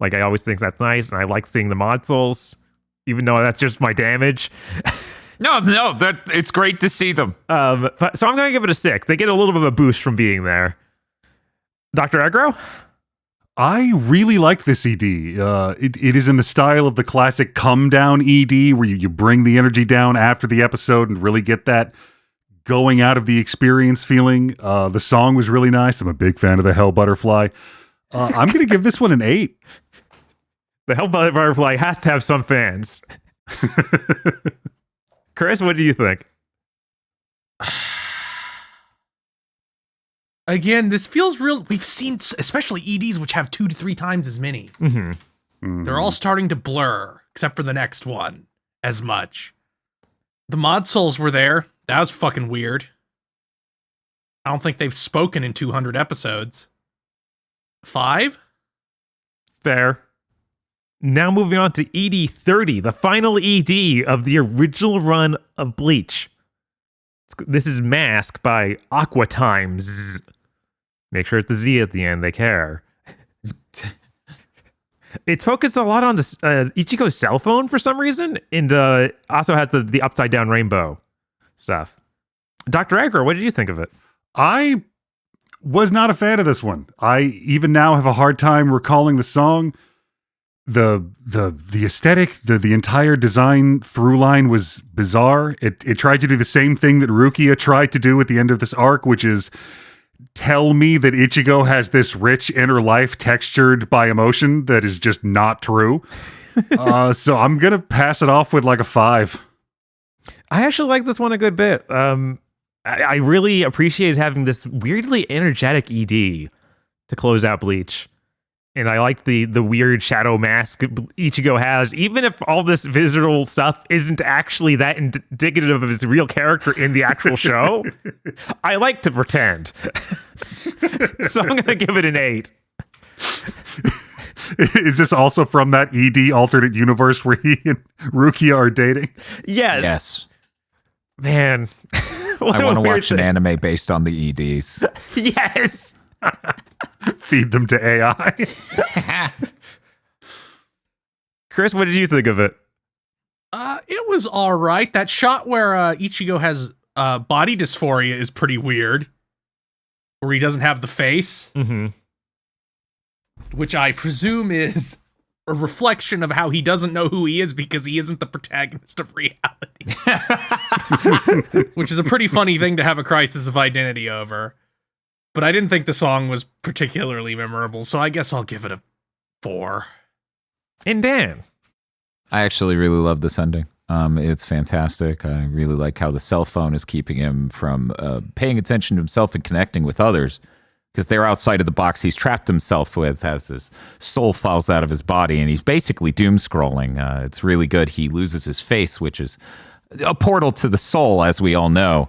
Like, I always think that's nice, and I like seeing the mod souls, even though that's just my damage. No, it's great to see them. So I'm going to give it a 6. They get a little bit of a boost from being there. Dr. Agro? I really like this ED. It is in the style of the classic come down ED, where you bring the energy down after the episode and really get that going out of the experience feeling. The song was really nice. I'm a big fan of the Hell Butterfly. I'm going to give this one an 8. The Hell Butterfly has to have some fans. Chris, what do you think? Again, this feels real. We've seen, especially EDs, which have 2 to 3 times as many. Mm-hmm. They're all starting to blur, except for the next one, as much. The mod souls were there. That was fucking weird. I don't think they've spoken in 200 episodes. 5? Fair. Now moving on to ED 30, the final ED of the original run of Bleach. This is Mask by Aqua Times. Make sure it's the Z at the end, they care. It's focused a lot on this Ichigo's cell phone for some reason, and also has the upside down rainbow stuff. Dr. Edgar, what did you think of it? I was not a fan of this one. I even now have a hard time recalling the song. The aesthetic, the entire design through line was bizarre. It tried to do the same thing that Rukia tried to do at the end of this arc, which is tell me that Ichigo has this rich inner life textured by emotion that is just not true. So I'm gonna pass it off with like a 5. I actually like this one a good bit. I really appreciated having this weirdly energetic ED to close out Bleach. And I like the weird shadow mask Ichigo has, even if all this visual stuff isn't actually that indicative of his real character in the actual show. I like to pretend. So I'm going to give it an 8. Is this also from that ED alternate universe where he and Rukia are dating? Yes. Man. I want to watch an anime based on the EDs. Yes. Feed them to AI. Chris, what did you think of it? It was all right. That shot where Ichigo has body dysphoria is pretty weird. Where he doesn't have the face. Mm-hmm. Which I presume is a reflection of how he doesn't know who he is because he isn't the protagonist of reality. Which is a pretty funny thing to have a crisis of identity over. But I didn't think the song was particularly memorable, so I guess I'll give it a 4. And Dan? I actually really love this ending. It's fantastic. I really like how the cell phone is keeping him from paying attention to himself and connecting with others, because they're outside of the box he's trapped himself with as his soul falls out of his body, and he's basically doom scrolling. It's really good. He loses his face, which is a portal to the soul, as we all know.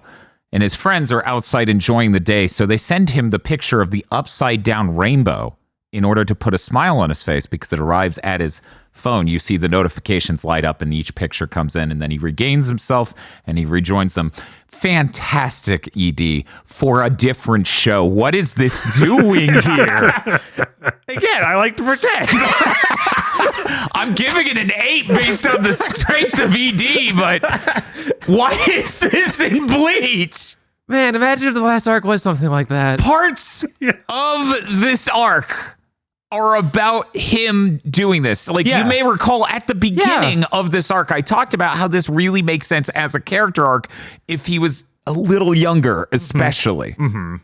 And his friends are outside enjoying the day, so they send him the picture of the upside-down rainbow in order to put a smile on his face, because it arrives at his phone. You see the notifications light up, and each picture comes in, and then he regains himself, and he rejoins them. Fantastic ED for a different show. What is this doing here? Again, I like to pretend. I'm giving it an 8 based on the strength of ED, but why is this in Bleach? Man, imagine if the last arc was something like that. Parts of this arc are about him doing this. Like, you may recall at the beginning of this arc, I talked about how this really makes sense as a character arc if he was a little younger, especially. Mm-hmm.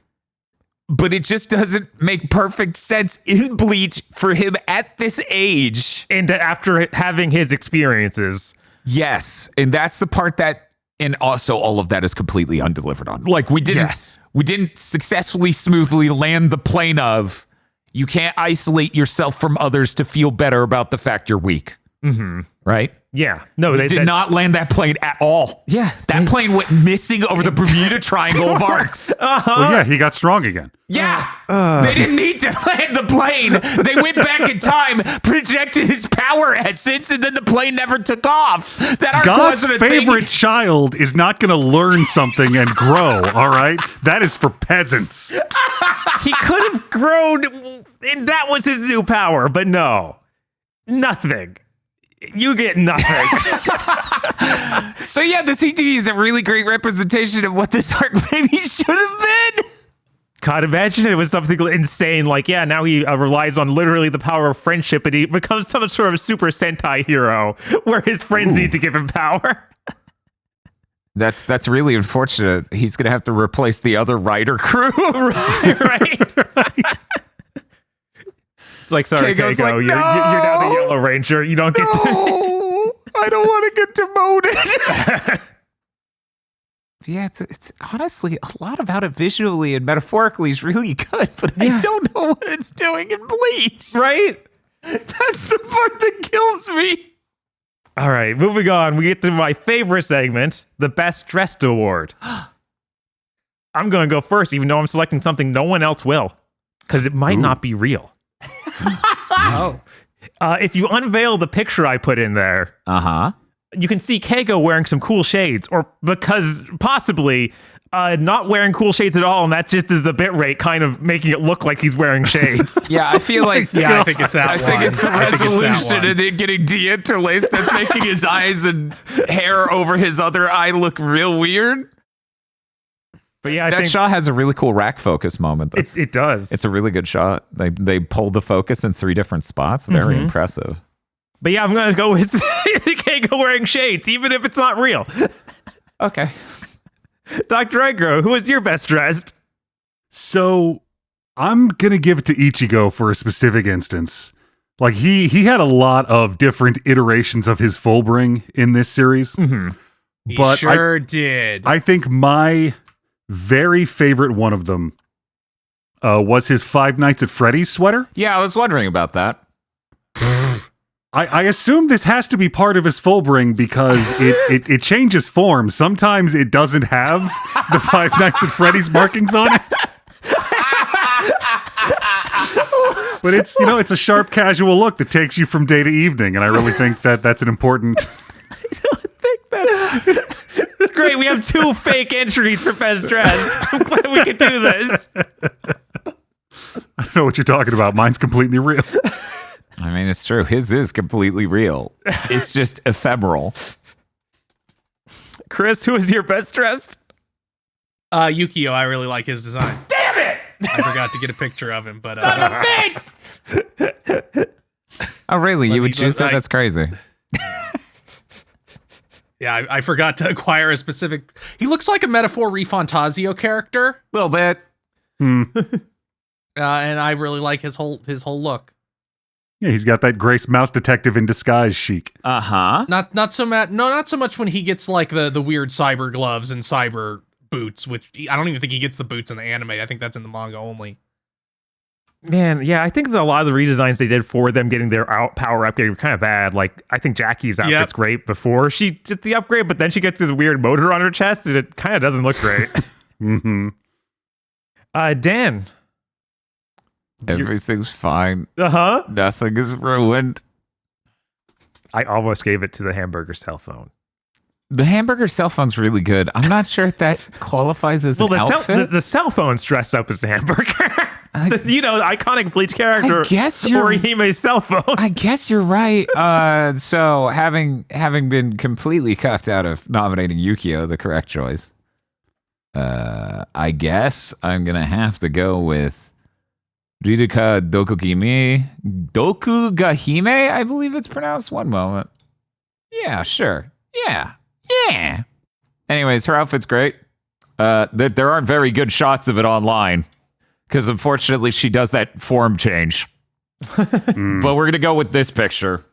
But it just doesn't make perfect sense in Bleach for him at this age. And after having his experiences. Yes. And that's the part that, and also all of that is completely undelivered on. Like, we didn't successfully, smoothly land the plane of, you can't isolate yourself from others to feel better about the fact you're weak. Mm-hmm. Right? Yeah. No, they did not land that plane at all. Yeah. That plane went missing over the Bermuda Triangle of arcs. Well, yeah, he got strong again. Yeah. They didn't need to land the plane. They went back in time, projected his power essence, and then the plane never took off. That arc God's wasn't a favorite thing. child is not going to learn something and grow, all right? That is for peasants. He could have grown, and that was his new power, but no. Nothing. You get nothing. So yeah, the CD is a really great representation of what this arc maybe should have been. God, imagine it was something insane. Like, yeah, now he relies on literally the power of friendship, and he becomes some sort of Super Sentai hero where his friends need to give him power. That's really unfortunate. He's gonna have to replace the other writer crew. right. It's like, sorry, Keigo's Keigo, like, you're now the Yellow Ranger. You don't get to... I don't want to get demoted. Yeah, it's honestly a lot about it visually and metaphorically is really good, but I don't know what it's doing in Bleach. Right? That's the part that kills me. All right, moving on. We get to my favorite segment, the Best Dressed Award. I'm going to go first, even though I'm selecting something no one else will, because it might not be real. Oh. If you unveil the picture I put in there, you can see Keigo wearing some cool shades, or because possibly not wearing cool shades at all, and that just is the bit rate kind of making it look like he's wearing shades. Yeah, I feel like Yeah, I think it's that I one. think it's the I think it's that resolution one. and then getting de-interlaced that's making his eyes and hair over his other eye look real weird. But yeah, I That think shot has a really cool rack focus moment. it does. It's a really good shot. They pulled the focus in 3 different spots. Very impressive. But yeah, I'm going to go with Keigo wearing shades, even if it's not real. Okay. Dr. Egro, who is your best dressed? So I'm gonna give it to Ichigo for a specific instance. Like he had a lot of different iterations of his Fullbring in this series. He But sure did. I think my very favorite one of them was his Five Nights at Freddy's sweater. Yeah, I was wondering about that. I assume this has to be part of his Fullbring because it changes form. Sometimes it doesn't have the Five Nights at Freddy's markings on it. But it's, it's a sharp, casual look that takes you from day to evening, and I really think that that's an important... Great, we have 2 fake entries for best dressed. I'm glad we could do this. I don't know what you're talking about. Mine's completely real. I mean, it's true. His is completely real. It's just ephemeral. Chris, who is your best dressed? Yukio, I really like his design. Damn it! I forgot to get a picture of him, but Son of a bitch! Oh, really? You would choose that? That's crazy. yeah, I forgot to acquire a specific. He looks like a Metaphor Refantasio character, A little bit. and I really like his whole look. Yeah, he's got that Grace Mouse Detective in disguise chic. Uh-huh. Not so much when he gets like the weird cyber gloves and cyber boots, which I don't even think he gets the boots in the anime. I think that's in the manga only. Man, yeah, I think that a lot of the redesigns they did for them getting their power upgrade were kind of bad. Like, I think Jackie's outfit's great before she did the upgrade, but then she gets this weird motor on her chest, and it kind of doesn't look great. Dan. Everything's fine. Uh-huh. Nothing is ruined. I almost gave it to the hamburger cell phone. The hamburger cell phone's really good. I'm not sure if that qualifies as an outfit. The cell phone's dressed up as the hamburger. The iconic Bleach character. I guess you're- Orihime's cell phone. I guess you're right. So having been completely cucked out of nominating Yukio, the correct choice, I guess I'm gonna have to go with Ridika Dokugahime, I believe it's pronounced. One moment. Yeah, sure. Yeah. Anyways, her outfit's great. There aren't very good shots of it online because unfortunately she does that form change. But we're gonna go with this picture.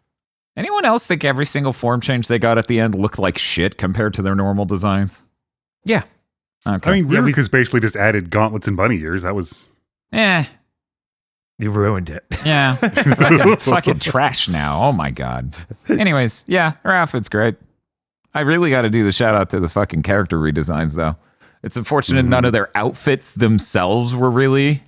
Anyone else think every single form change they got at the end looked like shit compared to their normal designs? Yeah. Okay. I mean, Ryuka's basically just added gauntlets and bunny ears. That was... You ruined it. Yeah. fucking trash now. Oh my god. Anyways, yeah, her outfit's great. I really got to do the shout out to the fucking character redesigns though. It's unfortunate none of their outfits themselves were really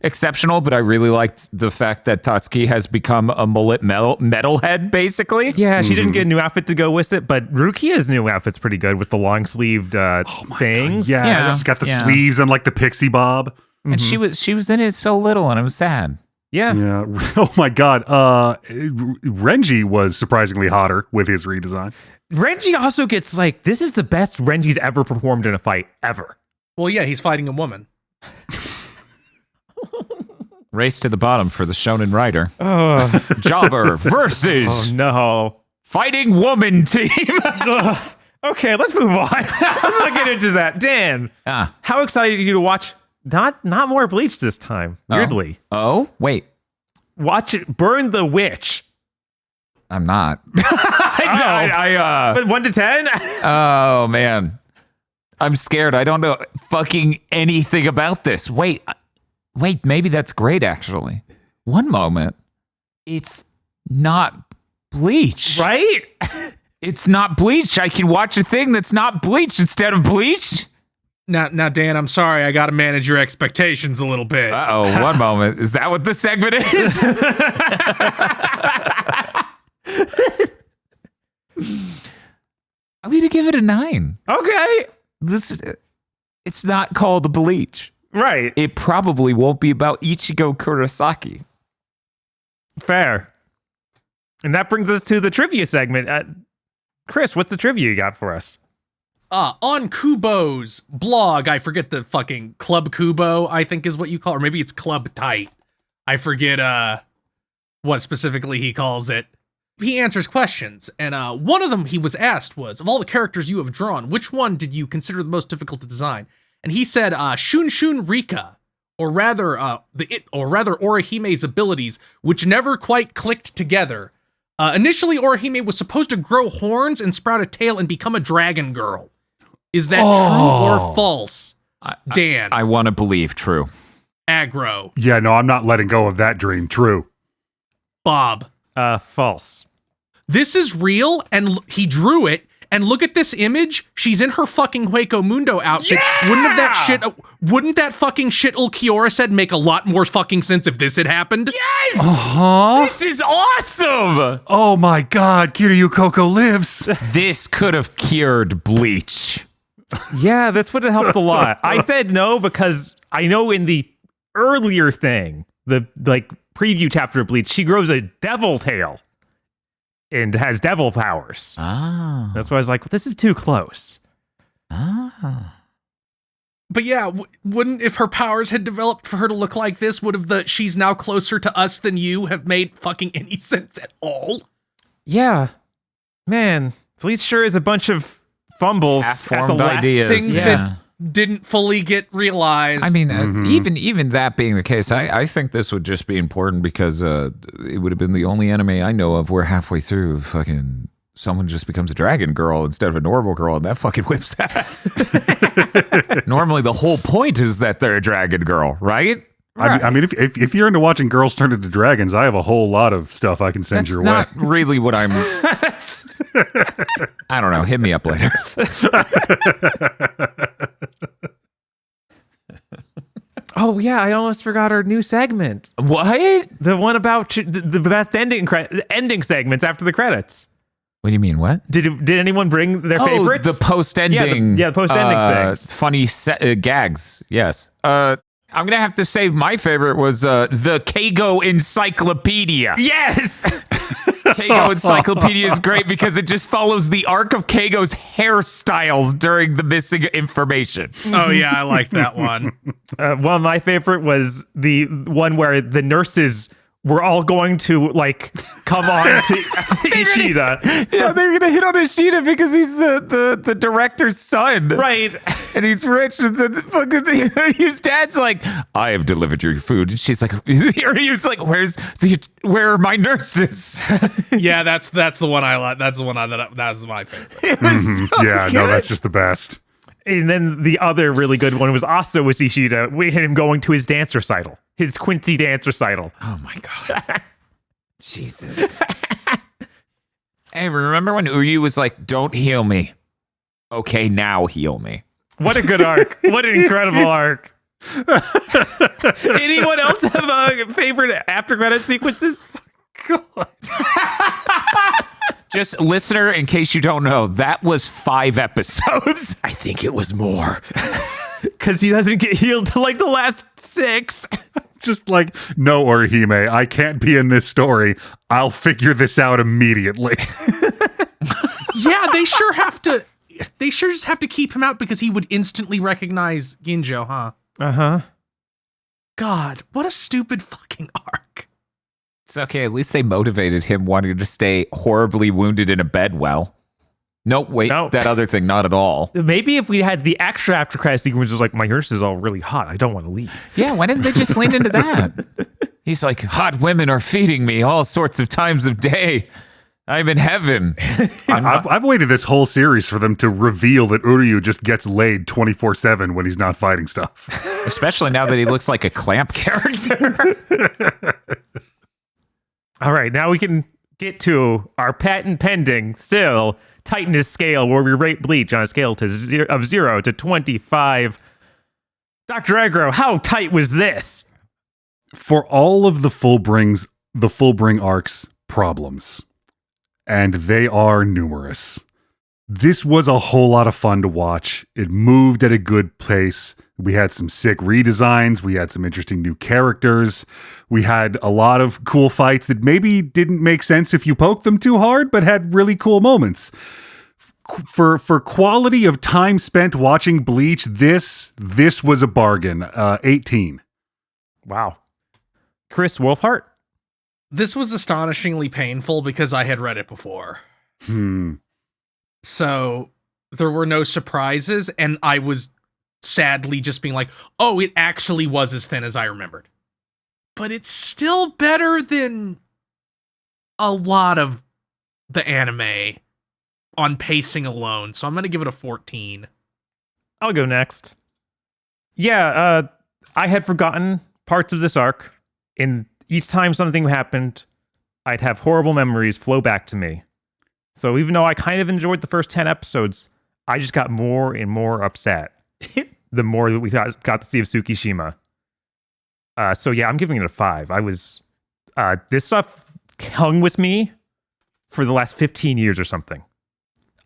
exceptional, but I really liked the fact that Tatsuki has become a mullet metalhead basically. Yeah, she didn't get a new outfit to go with it, but Rukia's new outfit's pretty good with the long-sleeved things. Yeah, it's got the sleeves and like the pixie bob. And she was in it so little and it was sad. Yeah. Oh my god. Renji was surprisingly hotter with his redesign. Renji also gets like, this is the best Renji's ever performed in a fight ever. Well, yeah, he's fighting a woman. Race to the bottom for the Shonen Rider. Jobber versus Oh no. Fighting Woman team. Okay, let's move on. Let's not get into that. Dan, how excited are you to watch not more Bleach this time? Weirdly. Oh, wait. Watch it burn the witch. I'm not. But 1 to 10? Oh, man. I'm scared. I don't know fucking anything about this. Wait, maybe that's great, actually. One moment. It's not Bleach. Right? It's not Bleach. I can watch a thing that's not Bleach instead of Bleach. Now, Dan, I'm sorry. I got to manage your expectations a little bit. Uh-oh, one moment. Is that what the segment is? I'm going to give it a 9. Okay. It's not called Bleach. Right. It probably won't be about Ichigo Kurosaki. Fair. And that brings us to the trivia segment. Chris, what's the trivia you got for us? On Kubo's blog, I forget the fucking Club Kubo, I think is what you call it, or maybe it's Club Tight. I forget what specifically he calls it. He answers questions, and one of them he was asked was, of all the characters you have drawn, which one did you consider the most difficult to design? And he said Shun Shun Rika, or rather Orihime's abilities, which never quite clicked together. Initially, Orihime was supposed to grow horns and sprout a tail and become a dragon girl. Is that true or false? Dan. I want to believe true. Aggro. Yeah, no, I'm not letting go of that dream. True. Bob. False. This is real, and he drew it. And look at this image. She's in her fucking Hueco Mundo outfit. Yeah! Wouldn't that fucking shit Ulquiorra said make a lot more fucking sense if this had happened? Yes! Huh? This is awesome! Oh my God, Kiryu Coco lives. This could have cured Bleach. Yeah, this would have helped a lot. I said no because I know in the earlier thing, the preview chapter of Bleach, she grows a devil tail and has devil powers. Ah. That's why I was like, this is too close. Ah. But yeah, wouldn't, if her powers had developed for her to look like this, would have the she's now closer to us than you have made fucking any sense at all? Yeah. Man, Bleach sure is a bunch of fumbles at the Half-formed ideas. Things that didn't fully get realized. I mean, even that being the case, I think this would just be important because it would have been the only anime I know of where halfway through fucking someone just becomes a dragon girl instead of a normal girl, and that fucking whips ass. Normally, the whole point is that they're a dragon girl, right? I mean, if you're into watching girls turn into dragons, I have a whole lot of stuff I can send your way. That's not really what I'm... I don't know. Hit me up later. Oh, yeah, I almost forgot our new segment. What? The one about the best ending segments after the credits. What do you mean, what? Did anyone bring their favorites? The post-ending. Yeah, the post-ending things. Funny gags, yes. I'm going to have to say my favorite was the Keigo Encyclopedia. Yes! Keigo Encyclopedia is great because it just follows the arc of Keigo's hairstyles during the missing information. Oh, yeah, I like that one. One of my favorite was the one where the nurses were all going to, come on to Ishida. Yeah, they're going to hit on Ishida because he's the director's son. Right. And he's rich. And his dad's like, I have delivered your food. And she's like, he's like, where are my nurses? Yeah, that's the one I like. That's the one that's my favorite. It was so Yeah, good. no, that's just the best. And then the other really good one was also with Ishida, with him going to his dance recital, his Quincy dance recital. Oh my God. Jesus. Hey, remember when Uryu was like, don't heal me. Okay, now heal me. What a good arc. What an incredible arc. Anyone else have favorite after credit sequences? God. Just listener, in case you don't know, that was 5 episodes. I think it was more. Because he doesn't get healed till the last 6. Just no, Orihime, I can't be in this story. I'll figure this out immediately. Yeah, they sure have to. They sure just have to keep him out because he would instantly recognize Ginjo, huh? Uh-huh. God, what a stupid fucking arc. It's okay. At least they motivated him wanting to stay horribly wounded in a bed well. Nope, wait, No. that other thing, not at all. Maybe if we had the extra after credit sequence was my nurse is all really hot. I don't want to leave. Yeah, why didn't they just lean into that? He's like, hot women are feeding me all sorts of times of day. I'm in heaven. I've waited this whole series for them to reveal that Uryu just gets laid 24/7 when he's not fighting stuff. Especially now that he looks like a Clamp character. All right, now we can get to our patent pending still tightness scale where we rate Bleach on a scale of 0 to 25. Dr. Aggro, how tight was this? For all of the Fullbring arc's problems, and they are numerous, this was a whole lot of fun to watch. It moved at a good pace. We had some sick redesigns. We had some interesting new characters. We had a lot of cool fights that maybe didn't make sense if you poked them too hard, but had really cool moments. For quality of time spent watching Bleach, this was a bargain. 18. Wow. Chris Wolfhart? This was astonishingly painful because I had read it before. So there were no surprises, and I was sadly just being like, oh, it actually was as thin as I remembered. But it's still better than a lot of the anime on pacing alone, so I'm going to give it a 14. I'll go next. Yeah, I had forgotten parts of this arc, and each time something happened, I'd have horrible memories flow back to me. So even though I kind of enjoyed the first 10 episodes, I just got more and more upset the more that we got to see of Tsukishima. So yeah, I'm giving it a 5. I was this stuff hung with me for the last 15 years or something.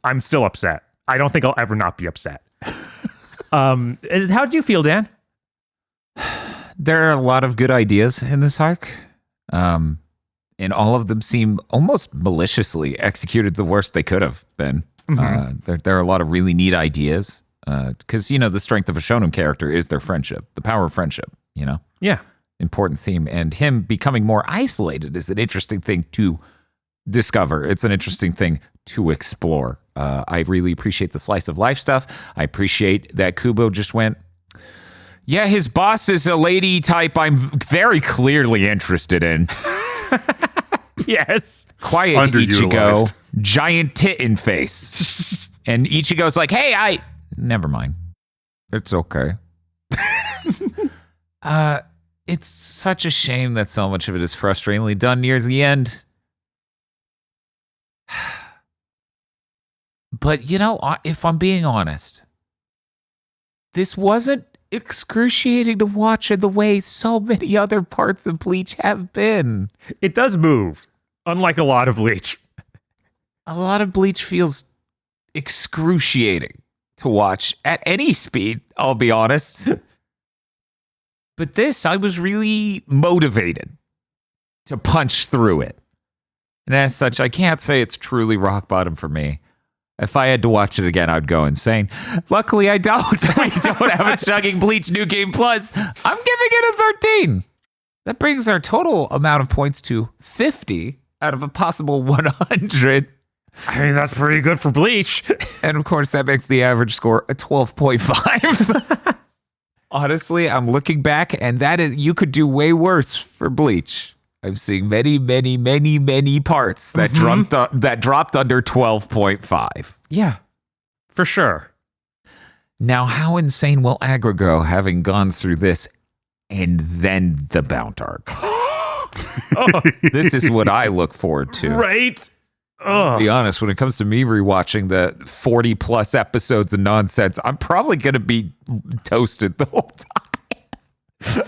I'm still upset. I don't think I'll ever not be upset. How did you feel, Dan? There are a lot of good ideas in this arc. And all of them seem almost maliciously executed the worst they could have been. Mm-hmm. There are a lot of really neat ideas. Because, the strength of a shonen character is their friendship, the power of friendship, Yeah. Important theme. And him becoming more isolated is an interesting thing to discover. It's an interesting thing to explore. I really appreciate the slice of life stuff. I appreciate that Kubo just went, yeah, his boss is a lady type I'm very clearly interested in. Yes. Quiet Ichigo, giant tit in face. And Ichigo's like, hey, never mind. It's okay. It's such a shame that so much of it is frustratingly done near the end. But, if I'm being honest, this wasn't excruciating to watch in the way so many other parts of Bleach have been. It does move, unlike a lot of Bleach. A lot of Bleach feels excruciating to watch at any speed, I'll be honest. But this, I was really motivated to punch through it. And as such, I can't say it's truly rock bottom for me. If I had to watch it again, I'd go insane. Luckily, I don't. We don't have a Chugging Bleach New Game Plus. I'm giving it a 13. That brings our total amount of points to 50 out of a possible 100. I mean, that's pretty good for Bleach. And of course, that makes the average score a 12.5. Honestly, I'm looking back, and you could do way worse for Bleach. I'm seeing many, many, many, many parts that dropped under 12.5. Yeah, for sure. Now, how insane will Aggro go having gone through this and then the Bount arc? This is what I look forward to. Right? To be honest, when it comes to me rewatching the 40 plus episodes of nonsense, I'm probably going to be toasted the whole time.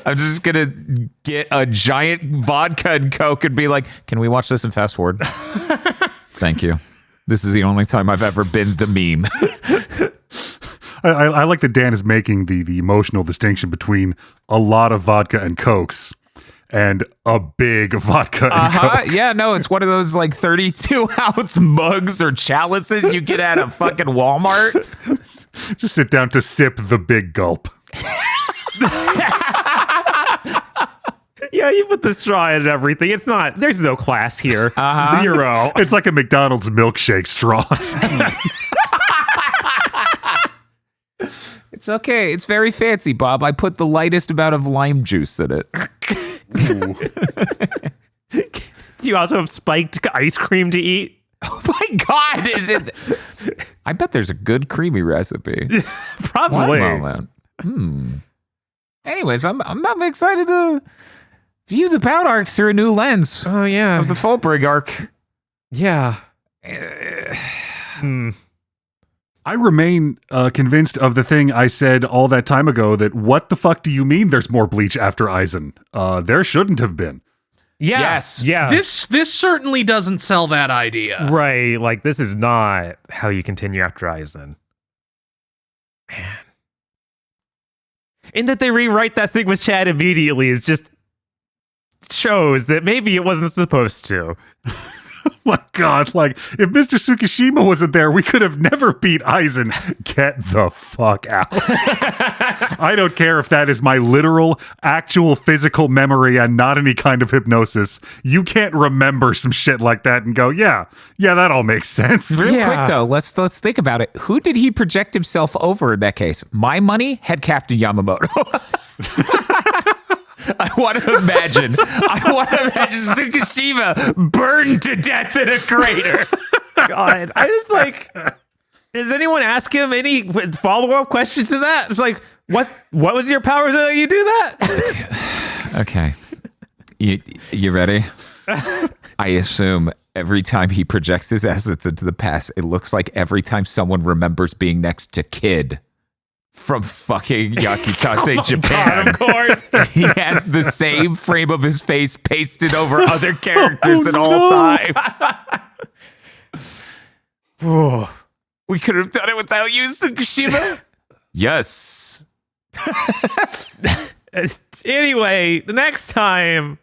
I'm just going to get a giant vodka and Coke and be like, can we watch this and fast forward? Thank you. This is the only time I've ever been the meme. I like that Dan is making the emotional distinction between a lot of vodka and Cokes and a big vodka and Coke. Yeah, no, it's one of those like 32-ounce mugs or chalices you get at a fucking Walmart. Just sit down to sip the big gulp. Yeah, you put the straw in and everything. There's no class here. Zero. It's like a McDonald's milkshake straw. It's okay. It's very fancy, Bob. I put the lightest amount of lime juice in it. Do you also have spiked ice cream to eat? Oh my God, is it? I bet there's a good creamy recipe. Probably. One moment. Anyways, I'm excited to view the Pound arcs through a new lens. Oh yeah, of the Fullbring arc. Yeah. I remain convinced of the thing I said all that time ago, that what the fuck do you mean there's more Bleach after Aizen? There shouldn't have been. Yeah. Yes. Yeah. This certainly doesn't sell that idea. Right. Like, this is not how you continue after Aizen. Man. And that they rewrite that thing with Chad immediately is just shows that maybe it wasn't supposed to. My God, like, if Mr. Tsukishima wasn't there, we could have never beat Aizen. Get the fuck out. I don't care if that is my literal, actual physical memory and not any kind of hypnosis. You can't remember some shit like that and go, yeah, that all makes sense. Real quick though, let's think about it. Who did he project himself over in that case? My money had Captain Yamamoto. I want to imagine Tsukishima burned to death in a crater. God, I just like. Does anyone ask him any follow-up questions to that? It's like, what was your power that you do that? Okay, you ready? I assume every time he projects his assets into the past, it looks like every time someone remembers being next to Kid from fucking Yakitate, Japan. God, of course. He has the same frame of his face pasted over other characters at all times. We could have done it without you, Tsukishima. Yes. Anyway, the next time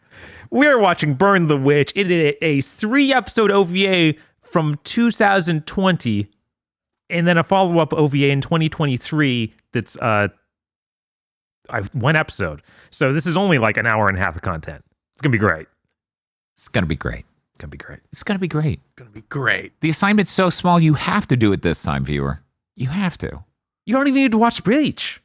we're watching Burn the Witch. It is a 3-episode OVA from 2020, and then a follow-up OVA in 2023 that's 1 episode. So this is only like an hour and a half of content. It's gonna be great. It's going to be great. It's gonna be great. It's going to be great. Gonna be great. The assignment's so small, you have to do it this time, viewer. You have to. You don't even need to watch Bleach.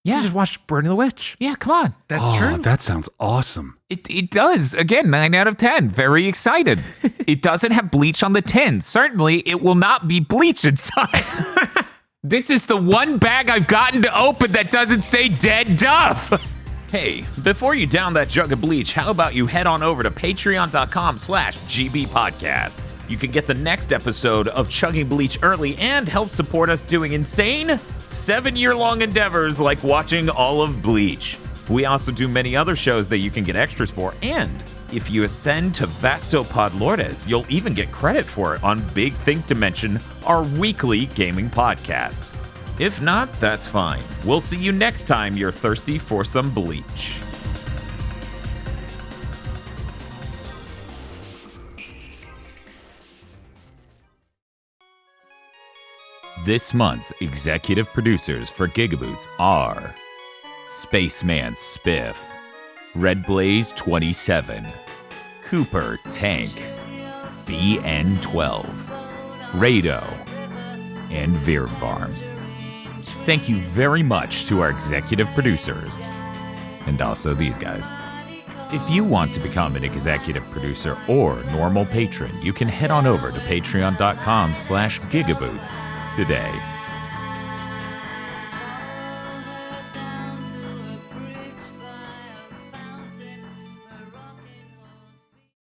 You Yeah. just watch Burn the Witch. Yeah, come on. That's true. That sounds awesome. It does. Again, 9 out of 10. Very excited. It doesn't have Bleach on the tin. Certainly, it will not be Bleach inside. This is the one bag I've gotten to open that doesn't say dead Duff. Hey, before you down that jug of bleach, how about you head on over to patreon.com/GBpodcast. You can get the next episode of Chugging Bleach early and help support us doing insane 7-year-long endeavors like watching all of Bleach. We also do many other shows that you can get extras for, and if you ascend to Vastopod Lourdes, you'll even get credit for it on Big Think Dimension, our weekly gaming podcast. If not, that's fine. We'll see you next time you're thirsty for some bleach. This month's executive producers for GigaBoots are Spaceman Spiff, Red Blaze 27, Cooper Tank, BN12, Rado, and Virvarm. Thank you very much to our executive producers, and also these guys. If you want to become an executive producer or normal patron, you can head on over to patreon.com/GigaBoots today.